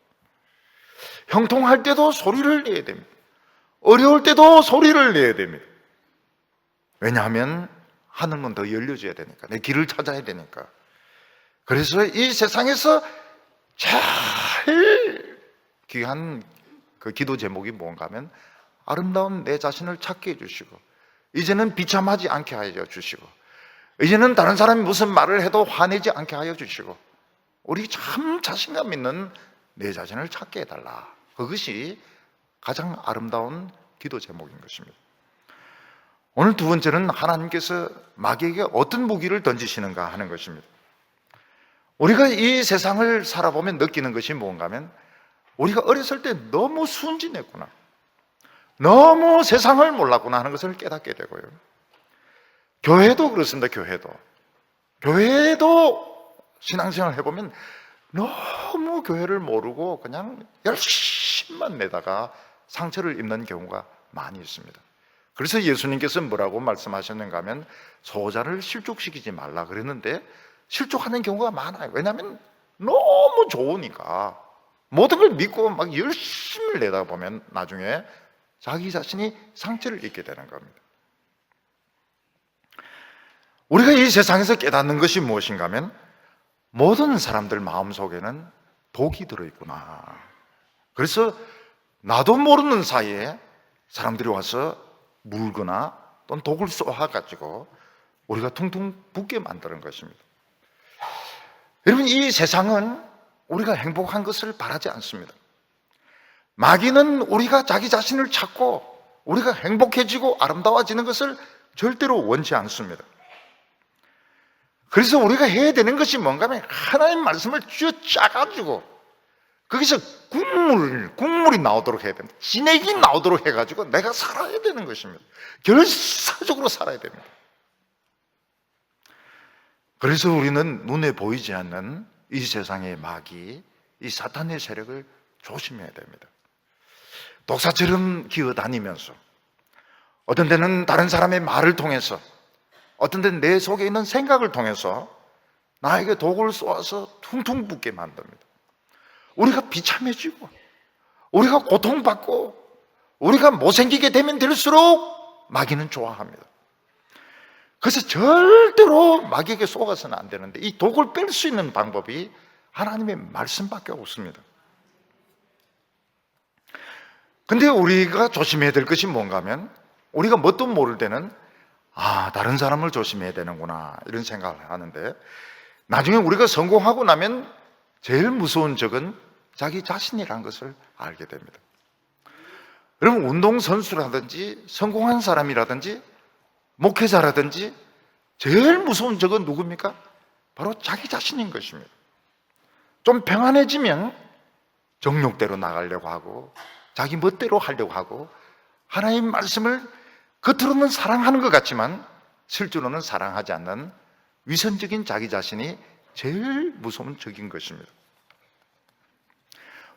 형통할 때도 소리를 내야 됩니다. 어려울 때도 소리를 내야 됩니다. 왜냐하면 하늘문 더 열려줘야 되니까, 내 길을 찾아야 되니까. 그래서 이 세상에서 제일 귀한 그 기도 제목이 뭔가 하면 아름다운 내 자신을 찾게 해주시고 이제는 비참하지 않게 하여 주시고 이제는 다른 사람이 무슨 말을 해도 화내지 않게 하여 주시고 우리 참 자신감 있는 내 자신을 찾게 해달라. 그것이 가장 아름다운 기도 제목인 것입니다. 오늘 두 번째는 하나님께서 마귀에게 어떤 무기를 던지시는가 하는 것입니다. 우리가 이 세상을 살아보면 느끼는 것이 뭔가 하면 우리가 어렸을 때 너무 순진했구나, 너무 세상을 몰랐구나 하는 것을 깨닫게 되고요. 교회도 그렇습니다. 교회도 신앙생활을 해보면 너무 교회를 모르고 그냥 열심만 내다가 상처를 입는 경우가 많이 있습니다. 그래서 예수님께서 뭐라고 말씀하셨는가 하면 소자를 실족시키지 말라 그랬는데 실족하는 경우가 많아요. 왜냐하면 너무 좋으니까 모든 걸 믿고 막 열심을 내다 보면 나중에 자기 자신이 상처를 입게 되는 겁니다. 우리가 이 세상에서 깨닫는 것이 무엇인가 하면 모든 사람들 마음속에는 독이 들어있구나. 그래서 나도 모르는 사이에 사람들이 와서 물거나 또는 독을 쏘아가지고 우리가 퉁퉁 붓게 만드는 것입니다. 여러분, 이 세상은 우리가 행복한 것을 바라지 않습니다. 마귀는 우리가 자기 자신을 찾고 우리가 행복해지고 아름다워지는 것을 절대로 원치 않습니다. 그래서 우리가 해야 되는 것이 뭔가 하면 하나님 말씀을 쥐어짜가지고 거기서 국물이 나오도록 해야 됩니다. 진액이 나오도록 해가지고 내가 살아야 되는 것입니다. 결사적으로 살아야 됩니다. 그래서 우리는 눈에 보이지 않는 이 세상의 마귀, 이 사탄의 세력을 조심해야 됩니다. 독사처럼 기어다니면서 어떤 때는 다른 사람의 말을 통해서 어떤 때는 내 속에 있는 생각을 통해서 나에게 독을 쏘아서 퉁퉁 붓게 만듭니다. 우리가 비참해지고 우리가 고통받고 우리가 못생기게 되면 될수록 마귀는 좋아합니다. 그래서 절대로 마귀에게 속아서는 안 되는데 이 독을 뺄 수 있는 방법이 하나님의 말씀밖에 없습니다. 근데 우리가 조심해야 될 것이 뭔가 하면 우리가 뭣도 모를 때는 다른 사람을 조심해야 되는구나 이런 생각을 하는데 나중에 우리가 성공하고 나면 제일 무서운 적은 자기 자신이라는 것을 알게 됩니다. 여러분, 운동선수라든지 성공한 사람이라든지 목회자라든지 제일 무서운 적은 누굽니까? 바로 자기 자신인 것입니다. 좀 평안해지면 정욕대로 나가려고 하고 자기 멋대로 하려고 하고 하나님 말씀을 겉으로는 사랑하는 것 같지만 실제로는 사랑하지 않는 위선적인 자기 자신이 제일 무서운 적인 것입니다.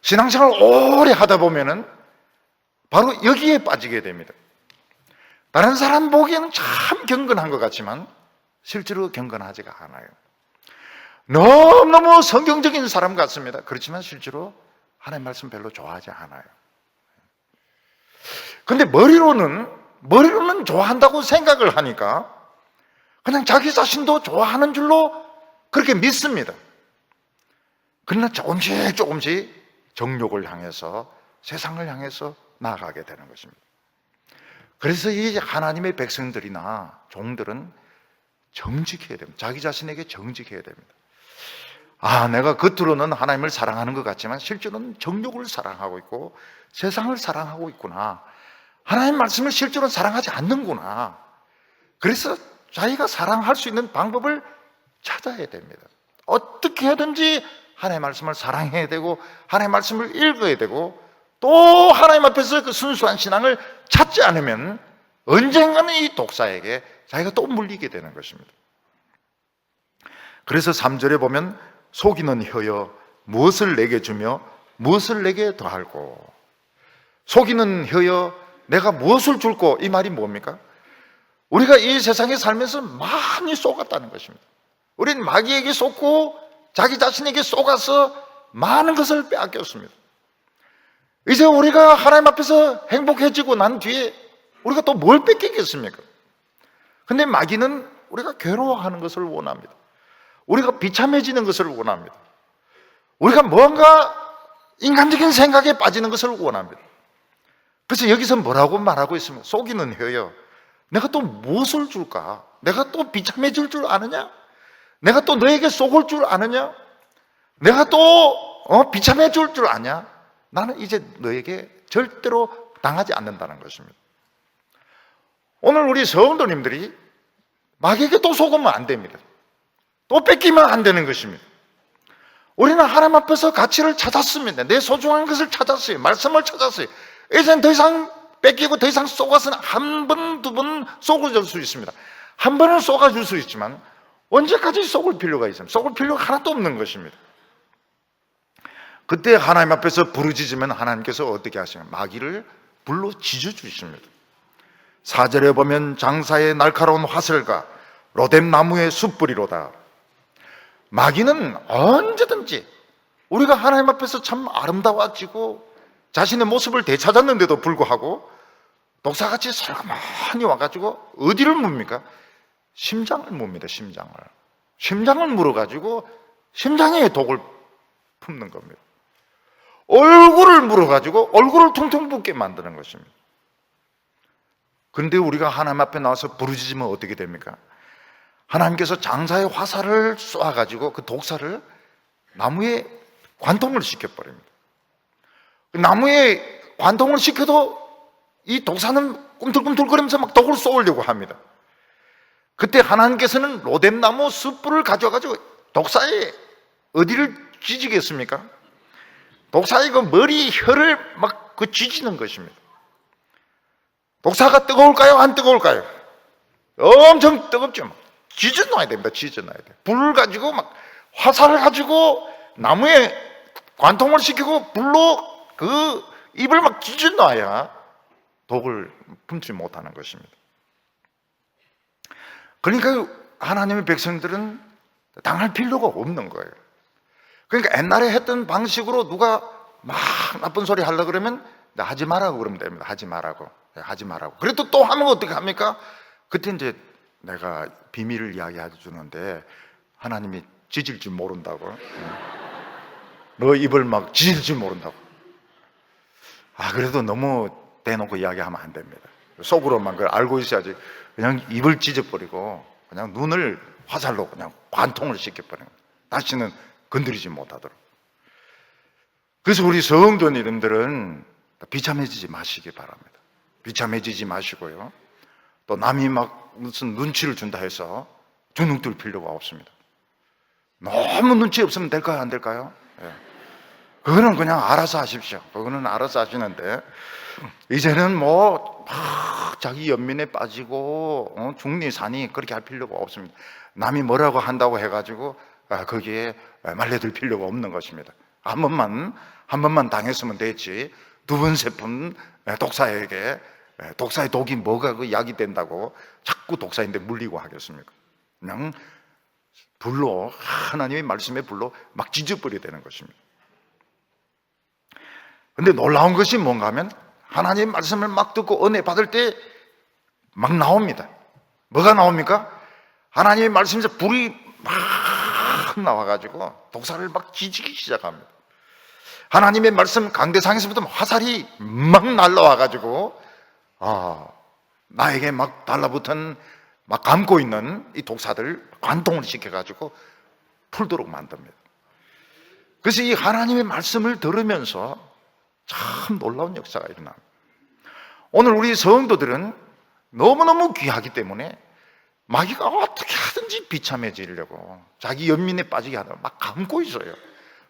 신앙생활 오래 하다 보면은 바로 여기에 빠지게 됩니다. 다른 사람 보기에는 참 경건한 것 같지만 실제로 경건하지가 않아요. 너무너무 성경적인 사람 같습니다. 그렇지만 실제로 하나님 말씀 별로 좋아하지 않아요. 근데 머리로는 좋아한다고 생각을 하니까 그냥 자기 자신도 좋아하는 줄로 그렇게 믿습니다. 그러나 조금씩 정욕을 향해서, 세상을 향해서 나아가게 되는 것입니다. 그래서 이 하나님의 백성들이나 종들은 정직해야 됩니다. 자기 자신에게 정직해야 됩니다. 내가 겉으로는 하나님을 사랑하는 것 같지만 실제로는 정욕을 사랑하고 있고 세상을 사랑하고 있구나. 하나님 말씀을 실제로 사랑하지 않는구나. 그래서 자기가 사랑할 수 있는 방법을 찾아야 됩니다. 어떻게 하든지 하나님의 말씀을 사랑해야 되고 하나님의 말씀을 읽어야 되고 또 하나님 앞에서 그 순수한 신앙을 찾지 않으면 언젠가는 이 독사에게 자기가 또 물리게 되는 것입니다. 그래서 3절에 보면 속이는 혀여 무엇을 내게 주며 무엇을 내게 더할꼬. 속이는 혀여 내가 무엇을 줄꼬. 이 말이 뭡니까? 우리가 이 세상에 살면서 많이 속았다는 것입니다. 우리는 마귀에게 속고 자기 자신에게 속아서 많은 것을 빼앗겼습니다. 이제 우리가 하나님 앞에서 행복해지고 난 뒤에 우리가 또 뭘 뺏기겠습니까? 근데 마귀는 우리가 괴로워하는 것을 원합니다. 우리가 비참해지는 것을 원합니다. 우리가 뭔가 인간적인 생각에 빠지는 것을 원합니다. 그래서 여기서 뭐라고 말하고 있습니까? 속이는 혀여 내가 또 무엇을 줄까? 내가 또 비참해질 줄 아느냐? 내가 또 너에게 속을 줄 아느냐? 내가 또 비참해질 줄 아냐? 나는 이제 너에게 절대로 당하지 않는다는 것입니다. 오늘 우리 성도님들이 마귀에게 또 속으면 안 됩니다. 또 뺏기면 안 되는 것입니다. 우리는 하나님 앞에서 가치를 찾았습니다. 내 소중한 것을 찾았어요. 말씀을 찾았어요. 이제는 더 이상 뺏기고 더 이상 속아서는 한 번, 두 번 속아줄 수 있습니다. 한 번은 속아줄 수 있지만 언제까지 속을 필요가 있습니까? 속을 필요가 하나도 없는 것입니다. 그때 하나님 앞에서 부르짖으면 하나님께서 어떻게 하시냐? 마귀를 불로 지져주십니다. 4절에 보면 장사의 날카로운 화살과 로뎀 나무의 숯불이로다. 마귀는 언제든지 우리가 하나님 앞에서 참 아름다워지고 자신의 모습을 되찾았는데도 불구하고 독사같이 살가만히 와가지고 어디를 묻습니까? 심장을 묻습니다. 심장을 물어가지고 심장에 독을 품는 겁니다. 얼굴을 물어가지고 얼굴을 퉁퉁 붓게 만드는 것입니다. 그런데 우리가 하나님 앞에 나와서 부르짖으면 어떻게 됩니까? 하나님께서 장사의 화살을 쏘아가지고 그 독사를 나무에 관통을 시켜버립니다. 나무에 관통을 시켜도 이 독사는 꿈틀꿈틀거리면서 막 독을 쏘려고 합니다. 그때 하나님께서는 로뎀나무 숯불을 가져가지고 독사의 어디를 찢이겠습니까? 독사의 그 머리, 혀를 막 그 찢이는 것입니다. 독사가 뜨거울까요? 안 뜨거울까요? 엄청 뜨겁죠. 막 찢어놔야 됩니다. 찢어놔야 돼. 불을 가지고 막 화살을 가지고 나무에 관통을 시키고 불로 그 입을 막 찢어놔야 독을 품지 못하는 것입니다. 그러니까 하나님의 백성들은 당할 필요가 없는 거예요. 그러니까 옛날에 했던 방식으로 누가 막 나쁜 소리 하려고 그러면 하지 말라고 그러면 됩니다. 하지 말라고. 그래도 또 하면 어떻게 합니까? 그때 이제 내가 비밀을 이야기해 주는데 하나님이 찢을 줄 모른다고. 너 입을 막 찢을 줄 모른다고. 그래도 너무 대놓고 이야기하면 안 됩니다. 속으로만 그걸 알고 있어야지. 그냥 입을 찢어버리고 그냥 눈을 화살로 그냥 관통을 시켜버리는 거예요. 다시는 건드리지 못하도록. 그래서 우리 성도님들은 비참해지지 마시기 바랍니다. 비참해지지 마시고요. 또 남이 막 무슨 눈치를 준다 해서 주눅 들 필요가 없습니다. 너무 눈치 없으면 될까요? 안 될까요? 예. 그거는 그냥 알아서 하십시오. 그거는 알아서 하시는데 이제는 뭐 자기 연민에 빠지고 중리산이 그렇게 할 필요가 없습니다. 남이 뭐라고 한다고 해가지고 거기에 말려들 필요가 없는 것입니다. 한 번만 당했으면 됐지 두 번, 세 번 독사에게. 독사의 독이 뭐가 그 약이 된다고 자꾸 독사인데 물리고 하겠습니까? 그냥 불로, 하나님의 말씀의 불로 막 찢어버려야 되는 것입니다. 근데 놀라운 것이 뭔가 하면 하나님의 말씀을 막 듣고 은혜 받을 때 막 나옵니다. 뭐가 나옵니까? 하나님의 말씀에서 불이 막 나와가지고 독사를 막 지지기 시작합니다. 하나님의 말씀 강대상에서부터 화살이 막 날라와가지고 나에게 막 달라붙은 막 감고 있는 이 독사들 관통을 시켜가지고 풀도록 만듭니다. 그래서 이 하나님의 말씀을 들으면서 참 놀라운 역사가 일어납니다. 오늘 우리 성도들은 너무너무 귀하기 때문에 마귀가 어떻게 하든지 비참해지려고 자기 연민에 빠지게 하다가 막 감고 있어요.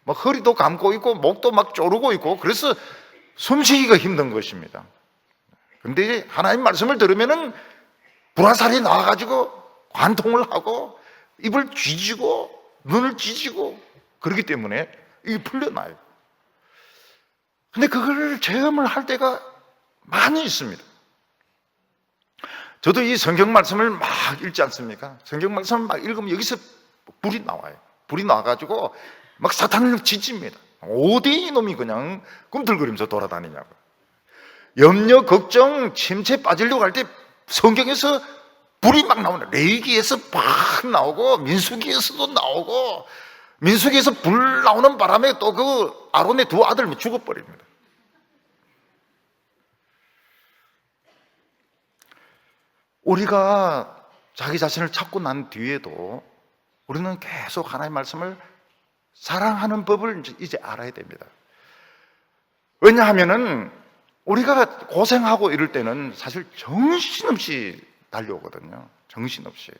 막 허리도 감고 있고 목도 막 조르고 있고, 그래서 숨쉬기가 힘든 것입니다. 근데 하나님 말씀을 들으면은 불화살이 나와가지고 관통을 하고 입을 쥐지고 눈을 찢고 그렇기 때문에 이게 풀려나요. 근데 그걸 체험을 할 때가 많이 있습니다. 저도 이 성경 말씀을 막 읽지 않습니까? 성경 말씀을 막 읽으면 여기서 불이 나와요. 불이 나와가지고 막 사탄을 짖습니다. 어디 이놈이 그냥 꿈틀거리면서 돌아다니냐고. 염려, 걱정, 침체에 빠지려고 할 때 성경에서 불이 막 나오는, 레위기에서 막 나오고 민수기에서도 나오고, 민수기에서 불 나오는 바람에 또 그 아론의 두 아들 죽어버립니다. 우리가 자기 자신을 찾고 난 뒤에도 우리는 계속 하나님의 말씀을 사랑하는 법을 이제 알아야 됩니다. 왜냐하면은 우리가 고생하고 이럴 때는 사실 정신없이 달려오거든요. 정신없이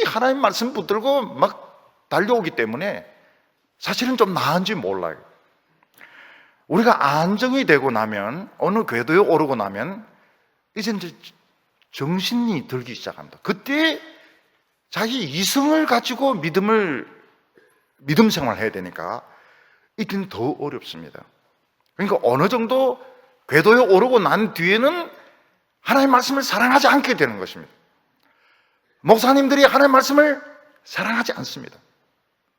하나님 말씀 붙들고 막 달려오기 때문에 사실은 좀 나은지 몰라요. 우리가 안정이 되고 나면, 어느 궤도에 오르고 나면 이제 정신이 들기 시작합니다. 그때 자기 이성을 가지고 믿음 생활을 해야 되니까 이때는 더 어렵습니다. 그러니까 어느 정도 궤도에 오르고 난 뒤에는 하나님의 말씀을 사랑하지 않게 되는 것입니다. 목사님들이 하나님의 말씀을 사랑하지 않습니다.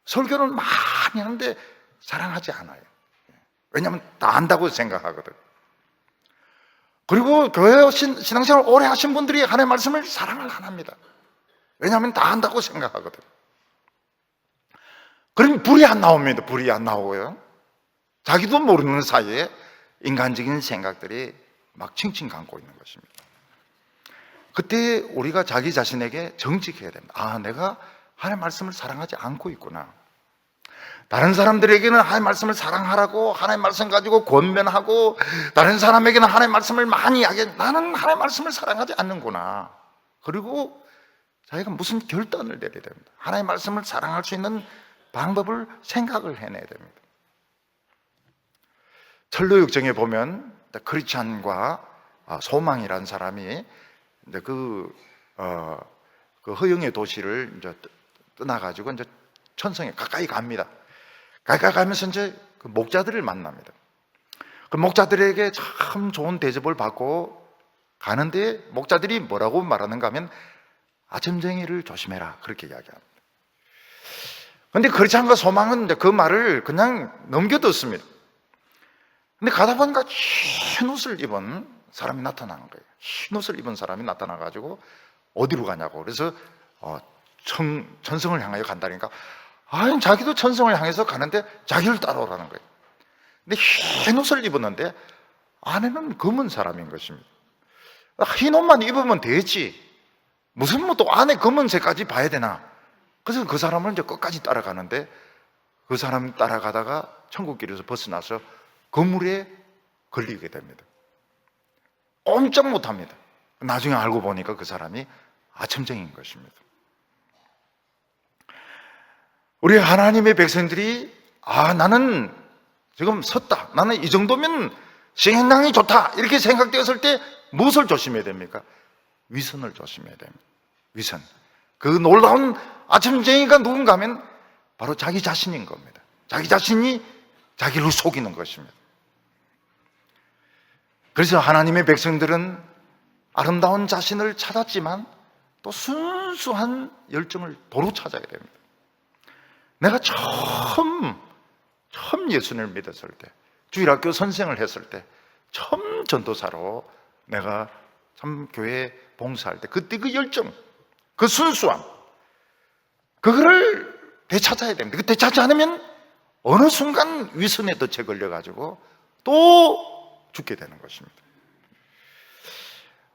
설교는 많이 하는데 사랑하지 않아요. 왜냐하면 다 안다고 생각하거든. 그리고 교회 신앙생활 오래 하신 분들이 하나님의 말씀을 사랑을 안 합니다. 왜냐하면 다 안다고 생각하거든. 그럼 불이 안 나옵니다. 불이 안 나오고요. 자기도 모르는 사이에 인간적인 생각들이 막 칭칭 감고 있는 것입니다. 그때 우리가 자기 자신에게 정직해야 됩니다. 내가 하나님의 말씀을 사랑하지 않고 있구나. 다른 사람들에게는 하나님의 말씀을 사랑하라고 하나님의 말씀 가지고 권면하고, 다른 사람에게는 하나님의 말씀을 많이 이야기해. 나는 하나님의 말씀을 사랑하지 않는구나. 그리고 자기가 무슨 결단을 내려야 됩니다. 하나님의 말씀을 사랑할 수 있는 방법을 생각을 해내야 됩니다. 철로역정에 보면 크리스찬과 소망이라는 사람이 이제 그 허영의 도시를 이제 떠나가지고 이제 천성에 가까이 갑니다. 가까이 가면서 이제 그 목자들을 만납니다. 그 목자들에게 참 좋은 대접을 받고 가는데, 목자들이 뭐라고 말하는가 하면 아첨쟁이를 조심해라, 그렇게 이야기합니다. 그런데 크리스찬과 소망은 이제 그 말을 그냥 넘겨뒀습니다. 근데 가다 보니까 흰 옷을 입은 사람이 나타나는 거예요. 흰 옷을 입은 사람이 나타나가지고 어디로 가냐고. 그래서 천성을 향하여 간다니까, 자기도 천성을 향해서 가는데 자기를 따라오라는 거예요. 근데 흰 옷을 입었는데 안에는 검은 사람인 것입니다. 흰 옷만 입으면 되지, 무슨 뭐 또 안에 검은색까지 봐야 되나. 그래서 그 사람을 이제 끝까지 따라가는데, 그 사람 따라가다가 천국길에서 벗어나서 거물에 걸리게 됩니다. 꼼짝 못합니다. 나중에 알고 보니까 그 사람이 아첨쟁이인 것입니다. 우리 하나님의 백성들이 나는 지금 섰다, 나는 이 정도면 신앙이 좋다, 이렇게 생각되었을 때 무엇을 조심해야 됩니까? 위선을 조심해야 됩니다. 위선. 그 놀라운 아첨쟁이가 누군가 하면 바로 자기 자신인 겁니다. 자기 자신이 자기를 속이는 것입니다. 그래서 하나님의 백성들은 아름다운 자신을 찾았지만 또 순수한 열정을 도로 찾아야 됩니다. 내가 처음 예수님을 믿었을 때, 주일학교 선생을 했을 때, 처음 전도사로 내가 참 교회 봉사할 때 그때 그 열정, 그 순수함, 그거를 되찾아야 됩니다. 그 되찾지 않으면 어느 순간 위선에 덫에 걸려가지고 또 죽게 되는 것입니다.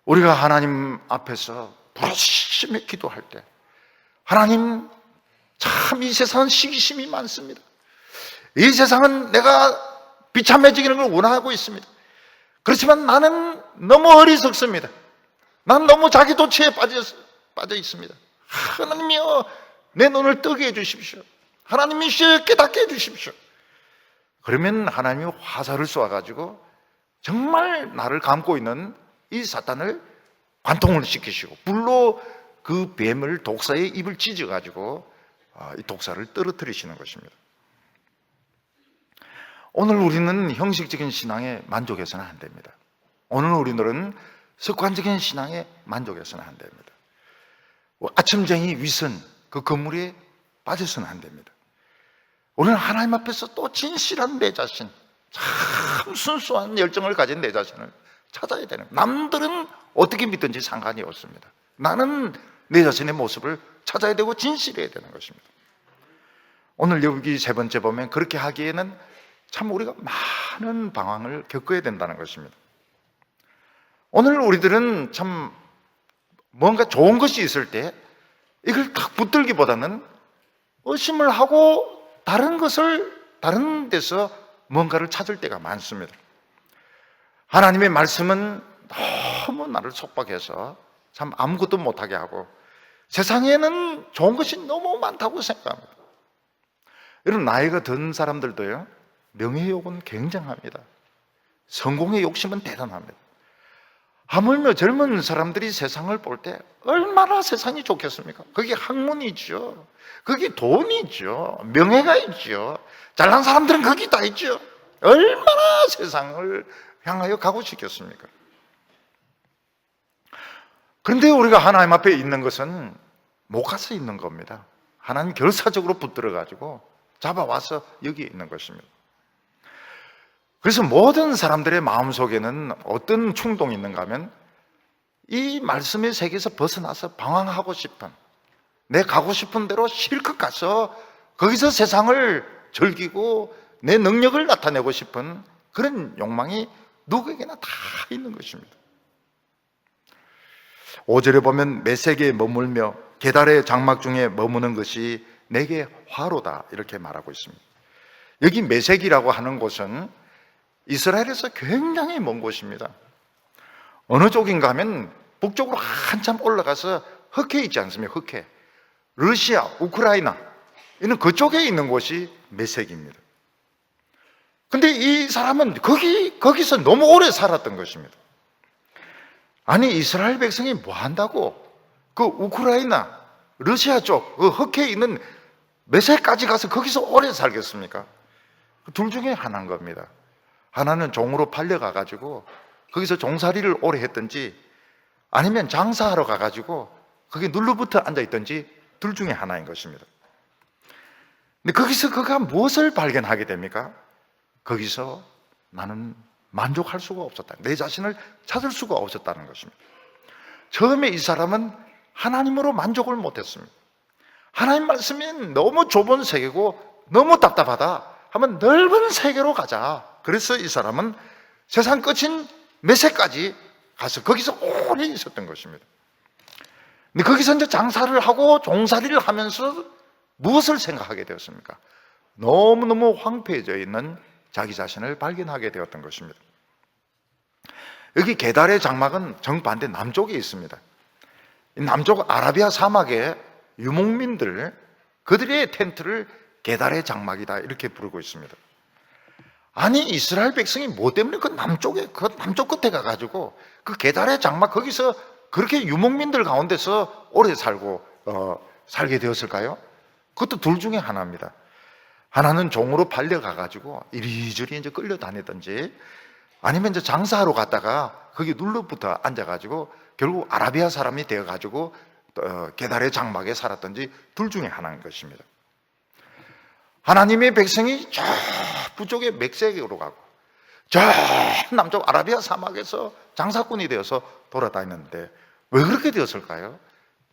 우리가 하나님 앞에서 부르짖으며 기도할 때, 하나님, 참 이 세상은 시기심이 많습니다. 이 세상은 내가 비참해지기는 걸 원하고 있습니다. 그렇지만 나는 너무 어리석습니다. 난 너무 자기 도취에 빠져 있습니다. 하나님이여, 내 눈을 뜨게 해주십시오. 하나님이시여, 깨닫게 해주십시오. 그러면 하나님이 화살을 쏘아가지고 정말 나를 감고 있는 이 사탄을 관통을 시키시고 불로 그 뱀을, 독사의 입을 찢어가지고 이 독사를 떨어뜨리시는 것입니다. 오늘 우리는 형식적인 신앙에 만족해서는 안 됩니다. 오늘 우리들은 습관적인 신앙에 만족해서는 안 됩니다. 아첨쟁이 위선, 그 건물에 빠져서는 안 됩니다. 우리는 하나님 앞에서 또 진실한 내 자신, 참 순수한 열정을 가진 내 자신을 찾아야 되는, 남들은 어떻게 믿든지 상관이 없습니다. 나는 내 자신의 모습을 찾아야 되고 진실해야 되는 것입니다. 오늘 여기 세 번째 보면 그렇게 하기에는 참 우리가 많은 방황을 겪어야 된다는 것입니다. 오늘 우리들은 참 뭔가 좋은 것이 있을 때 이걸 딱 붙들기보다는 의심을 하고 다른 데서 뭔가를 찾을 때가 많습니다. 하나님의 말씀은 너무 나를 속박해서 참 아무것도 못하게 하고 세상에는 좋은 것이 너무 많다고 생각합니다. 여러분, 나이가 든 사람들도요, 명예욕은 굉장합니다. 성공의 욕심은 대단합니다. 하물며 젊은 사람들이 세상을 볼 때 얼마나 세상이 좋겠습니까? 그게 학문이죠. 그게 돈이죠. 명예가 있죠. 잘난 사람들은 거기 다 있죠. 얼마나 세상을 향하여 가고 싶겠습니까? 그런데 우리가 하나님 앞에 있는 것은 못 가서 있는 겁니다. 하나님 결사적으로 붙들어가지고 잡아와서 여기에 있는 것입니다. 그래서 모든 사람들의 마음속에는 어떤 충동이 있는가 하면 이 말씀의 세계에서 벗어나서 방황하고 싶은, 내 가고 싶은 대로 실컷 가서 거기서 세상을 즐기고 내 능력을 나타내고 싶은 그런 욕망이 누구에게나 다 있는 것입니다. 5절에 보면 메섹에 머물며 게달의 장막 중에 머무는 것이 내게 화로다, 이렇게 말하고 있습니다. 여기 메섹이라고 하는 곳은 이스라엘에서 굉장히 먼 곳입니다. 어느 쪽인가 하면 북쪽으로 한참 올라가서 흑해 있지 않습니까? 흑해. 러시아, 우크라이나, 이는 그쪽에 있는 곳이 메섹입니다. 근데 이 사람은 거기서 너무 오래 살았던 것입니다. 아니, 이스라엘 백성이 뭐 한다고 그 우크라이나, 러시아 쪽, 그 흑해에 있는 메섹까지 가서 거기서 오래 살겠습니까? 둘 중에 하나인 겁니다. 하나는 종으로 팔려가가지고 거기서 종살이를 오래 했든지, 아니면 장사하러 가가지고 거기 눌러붙어 앉아있든지, 둘 중에 하나인 것입니다. 근데 거기서 그가 무엇을 발견하게 됩니까? 거기서 나는 만족할 수가 없었다, 내 자신을 찾을 수가 없었다는 것입니다. 처음에 이 사람은 하나님으로 만족을 못했습니다. 하나님 말씀이 너무 좁은 세계고 너무 답답하다 하면 넓은 세계로 가자. 그래서 이 사람은 세상 끝인 메섹까지 가서 거기서 오래 있었던 것입니다. 근데 거기서 이제 장사를 하고 종살이를 하면서 무엇을 생각하게 되었습니까? 너무너무 황폐해져 있는 자기 자신을 발견하게 되었던 것입니다. 여기 게달의 장막은 정반대 남쪽에 있습니다. 남쪽 아라비아 사막의 유목민들, 그들의 텐트를 게달의 장막이다, 이렇게 부르고 있습니다. 아니, 이스라엘 백성이 뭐 때문에 그 남쪽 끝에 가가지고 그 게달의 장막 거기서 그렇게 유목민들 가운데서 오래 살게 되었을까요? 그것도 둘 중에 하나입니다. 하나는 종으로 팔려가가지고 이리저리 이제 끌려다니든지, 아니면 이제 장사하러 갔다가 거기 눌러붙어 앉아가지고 결국 아라비아 사람이 되어가지고 게달의 장막에 살았든지 둘 중에 하나인 것입니다. 하나님의 백성이 저 북쪽의 맥색으로 가고 저 남쪽 아라비아 사막에서 장사꾼이 되어서 돌아다녔는데 왜 그렇게 되었을까요?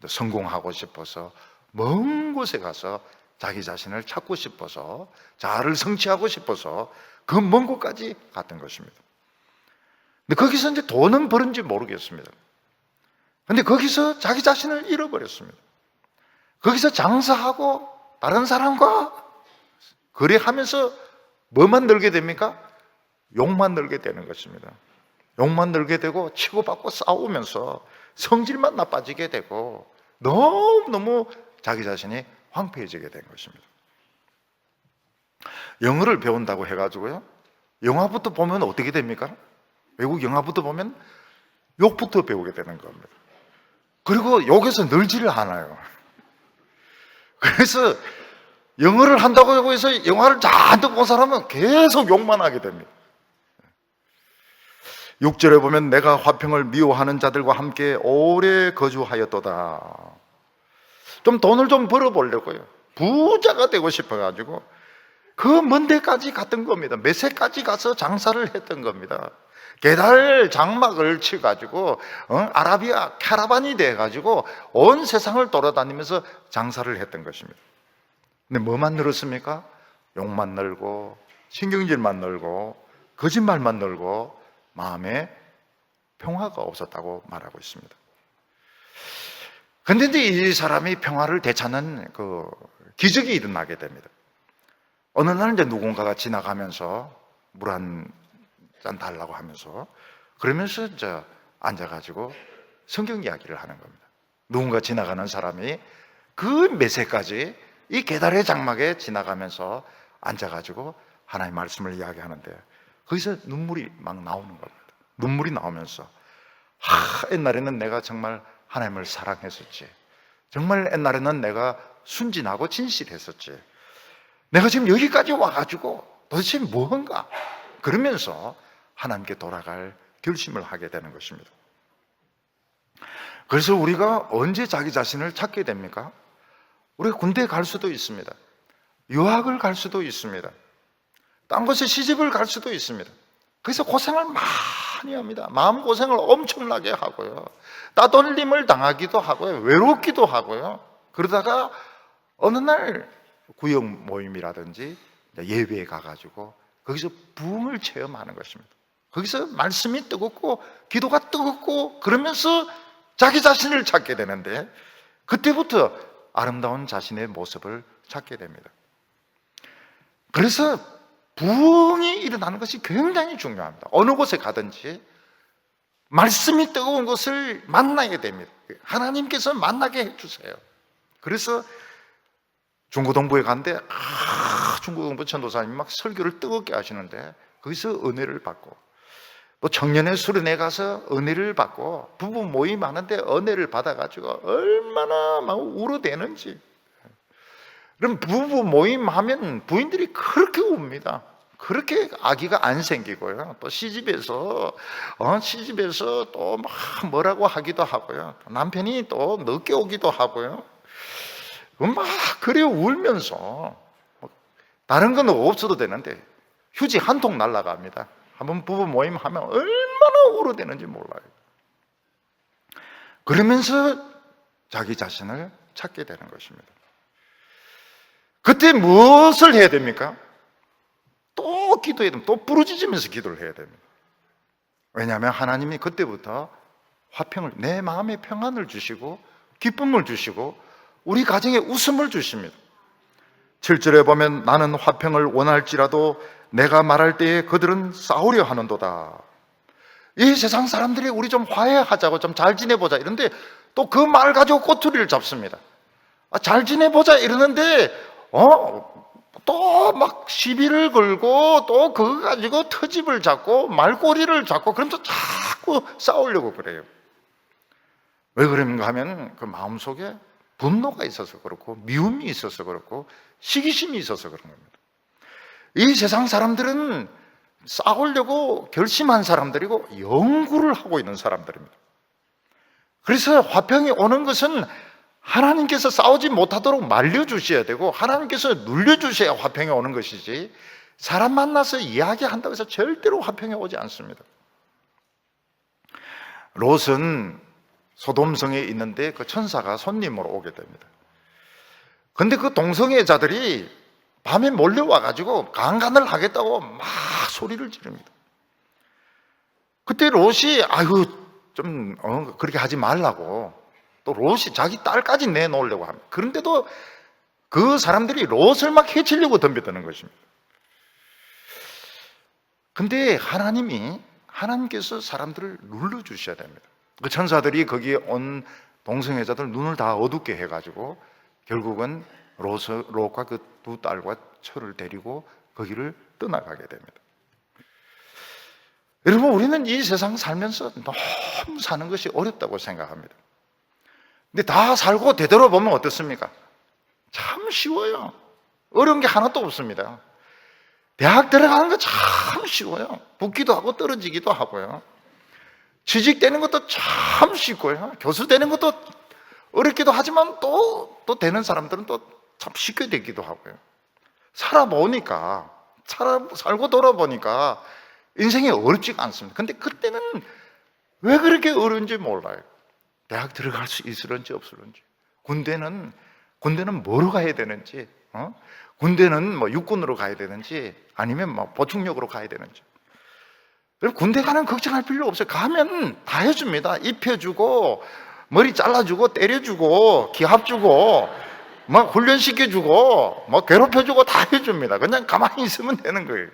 성공하고 싶어서 먼 곳에 가서 자기 자신을 찾고 싶어서 자아를 성취하고 싶어서 그 먼 곳까지 갔던 것입니다. 근데 거기서 이제 돈은 벌은지 모르겠습니다. 근데 거기서 자기 자신을 잃어버렸습니다. 거기서 장사하고 다른 사람과 거래하면서 뭐만 늘게 됩니까? 욕만 늘게 되는 것입니다. 욕만 늘게 되고 치고받고 싸우면서 성질만 나빠지게 되고 너무너무 자기 자신이 황폐해지게 된 것입니다. 영어를 배운다고 해가지고요, 영화부터 보면 어떻게 됩니까? 외국 영화부터 보면 욕부터 배우게 되는 겁니다. 그리고 욕에서 늘지를 않아요. 그래서 영어를 한다고 해서 영화를 잔뜩 본 사람은 계속 욕만 하게 됩니다. 6절에 보면 내가 화평을 미워하는 자들과 함께 오래 거주하였도다. 좀 돈을 좀 벌어보려고요. 부자가 되고 싶어가지고 그 먼 데까지 갔던 겁니다. 메세까지 가서 장사를 했던 겁니다. 게달 장막을 치가지고 아라비아 캐러반이 돼가지고 온 세상을 돌아다니면서 장사를 했던 것입니다. 근데 뭐만 늘었습니까? 욕만 늘고 신경질만 늘고 거짓말만 늘고 마음에 평화가 없었다고 말하고 있습니다. 그런데 이 사람이 평화를 되찾는 그 기적이 일어나게 됩니다. 어느 날 이제 누군가가 지나가면서 물 한 잔 달라고 하면서 그러면서 이제 앉아가지고 성경 이야기를 하는 겁니다. 누군가 지나가는 사람이 그 메세까지 이 게달의 장막에 지나가면서 앉아가지고 하나님의 말씀을 이야기하는데 거기서 눈물이 막 나오는 겁니다. 눈물이 나오면서 옛날에는 내가 정말 하나님을 사랑했었지. 정말 옛날에는 내가 순진하고 진실했었지. 내가 지금 여기까지 와가지고 도대체 뭔가? 그러면서 하나님께 돌아갈 결심을 하게 되는 것입니다. 그래서 우리가 언제 자기 자신을 찾게 됩니까? 우리가 군대에 갈 수도 있습니다. 유학을 갈 수도 있습니다. 딴 곳에 시집을 갈 수도 있습니다. 그래서 고생을 많이 합니다. 마음고생을 엄청나게 하고요. 따돌림을 당하기도 하고요. 외롭기도 하고요. 그러다가 어느 날 구역 모임이라든지 예배에 가가지고 거기서 부흥을 체험하는 것입니다. 거기서 말씀이 뜨겁고 기도가 뜨겁고 그러면서 자기 자신을 찾게 되는데 그때부터 아름다운 자신의 모습을 찾게 됩니다. 그래서 부흥이 일어나는 것이 굉장히 중요합니다. 어느 곳에 가든지 말씀이 뜨거운 것을 만나게 됩니다. 하나님께서 만나게 해주세요. 그래서 중고동부에 갔는데 중고동부 전도사님이 막 설교를 뜨겁게 하시는데 거기서 은혜를 받고 또 청년의 수련회 가서 은혜를 받고 부부 모임 하는데 은혜를 받아가지고 얼마나 막 우러대는지. 그럼 부부 모임 하면 부인들이 그렇게 웁니다. 그렇게 아기가 안 생기고요. 또 시집에서 또 막 뭐라고 하기도 하고요. 남편이 또 늦게 오기도 하고요. 막 그래 울면서 다른 건 없어도 되는데 휴지 한 통 날라갑니다. 한번 부부 모임 하면 얼마나 우러대는지 몰라요. 그러면서 자기 자신을 찾게 되는 것입니다. 그때 무엇을 해야 됩니까? 또 기도해야 됩니다. 또 부르짖으면서 기도를 해야 됩니다. 왜냐하면 하나님이 그때부터 화평을, 내 마음에 평안을 주시고 기쁨을 주시고 우리 가정에 웃음을 주십니다. 7절에 보면 나는 화평을 원할지라도 내가 말할 때에 그들은 싸우려 하는도다. 이 세상 사람들이 우리 좀 화해하자고 좀 잘 지내보자 이런데 또 그 말 가지고 꼬투리를 잡습니다. 잘 지내보자 이러는데 또 막 시비를 걸고 또 그거 가지고 터집을 잡고 말꼬리를 잡고 그러면서 자꾸 싸우려고 그래요. 왜 그런가 하면 그 마음속에 분노가 있어서 그렇고 미움이 있어서 그렇고 시기심이 있어서 그런 겁니다. 이 세상 사람들은 싸우려고 결심한 사람들이고 연구를 하고 있는 사람들입니다. 그래서 화평이 오는 것은 하나님께서 싸우지 못하도록 말려주셔야 되고 하나님께서 눌려주셔야 화평이 오는 것이지, 사람 만나서 이야기한다고 해서 절대로 화평이 오지 않습니다. 롯은 소돔성에 있는데 그 천사가 손님으로 오게 됩니다. 근데 그 동성애 자들이 밤에 몰려와가지고 강간을 하겠다고 막 소리를 지릅니다. 그때 롯이 좀 그렇게 하지 말라고, 또 롯이 자기 딸까지 내놓으려고 합니다. 그런데도 그 사람들이 롯을 막 해치려고 덤벼드는 것입니다. 근데 하나님께서 사람들을 눌러주셔야 됩니다. 그 천사들이 거기에 온 동성애자들 눈을 다 어둡게 해가지고 결국은 롯과 그 두 딸과 처를 데리고 거기를 떠나가게 됩니다. 여러분, 우리는 이 세상 살면서 너무 사는 것이 어렵다고 생각합니다. 근데 다 살고 되돌아보면 어떻습니까? 참 쉬워요. 어려운 게 하나도 없습니다. 대학 들어가는 거 참 쉬워요. 붙기도 하고 떨어지기도 하고요. 취직 되는 것도 참 쉽고요. 교수 되는 것도 어렵기도 하지만 또 되는 사람들은 또 참 쉽게 되기도 하고요. 살고 돌아보니까 인생이 어렵지가 않습니다. 근데 그때는 왜 그렇게 어려운지 몰라요. 대학 들어갈 수 있을런지 없을런지, 군대는 뭐로 가야 되는지, 군대는 뭐 육군으로 가야 되는지 아니면 뭐 보충력으로 가야 되는지. 군대 가는 걱정할 필요 없어요. 가면 다 해줍니다. 입혀주고 머리 잘라주고 때려주고 기합 주고 뭐 훈련시켜주고 뭐 괴롭혀주고 다 해줍니다. 그냥 가만히 있으면 되는 거예요.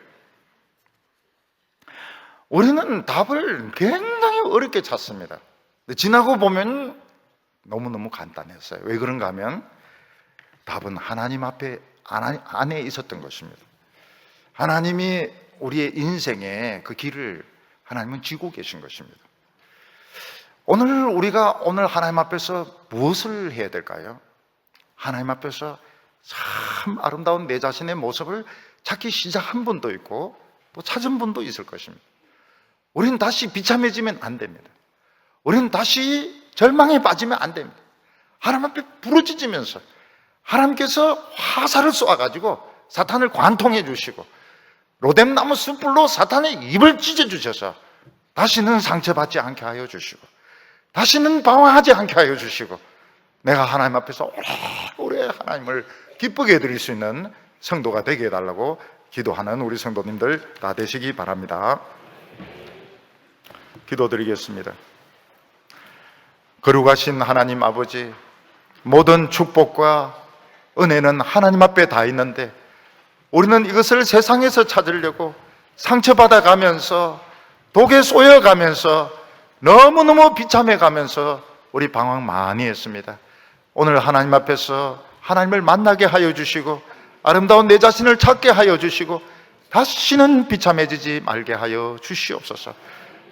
우리는 답을 굉장히 어렵게 찾습니다. 근데 지나고 보면 너무너무 간단했어요. 왜 그런가 하면 답은 하나님 안에 있었던 것입니다. 하나님이 우리의 인생의 그 길을 하나님은 쥐고 계신 것입니다. 우리가 오늘 하나님 앞에서 무엇을 해야 될까요? 하나님 앞에서 참 아름다운 내 자신의 모습을 찾기 시작한 분도 있고 또 찾은 분도 있을 것입니다. 우리는 다시 비참해지면 안 됩니다. 우리는 다시 절망에 빠지면 안 됩니다. 하나님 앞에 부르짖으면서 하나님께서 화살을 쏘아가지고 사탄을 관통해 주시고 로뎀나무 숯불로 사탄의 입을 찢어 주셔서 다시는 상처받지 않게 하여 주시고 다시는 방황하지 않게 하여 주시고 내가 하나님 앞에서 오래 하나님을 기쁘게 해드릴 수 있는 성도가 되게 해달라고 기도하는 우리 성도님들 다 되시기 바랍니다. 기도드리겠습니다. 거룩하신 하나님 아버지, 모든 축복과 은혜는 하나님 앞에 다 있는데 우리는 이것을 세상에서 찾으려고 상처받아가면서 독에 쏘여가면서 너무너무 비참해가면서 우리 방황 많이 했습니다. 오늘 하나님 앞에서 하나님을 만나게 하여 주시고 아름다운 내 자신을 찾게 하여 주시고 다시는 비참해지지 말게 하여 주시옵소서.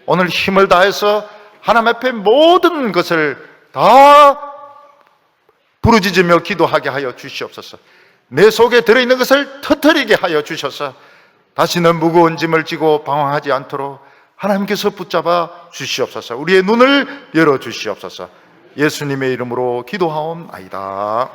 오늘 힘을 다해서 하나님 앞에 모든 것을 다 부르짖으며 기도하게 하여 주시옵소서. 내 속에 들어있는 것을 터뜨리게 하여 주셔서 다시는 무거운 짐을 지고 방황하지 않도록 하나님께서 붙잡아 주시옵소서. 우리의 눈을 열어 주시옵소서. 예수님의 이름으로 기도하옵나이다.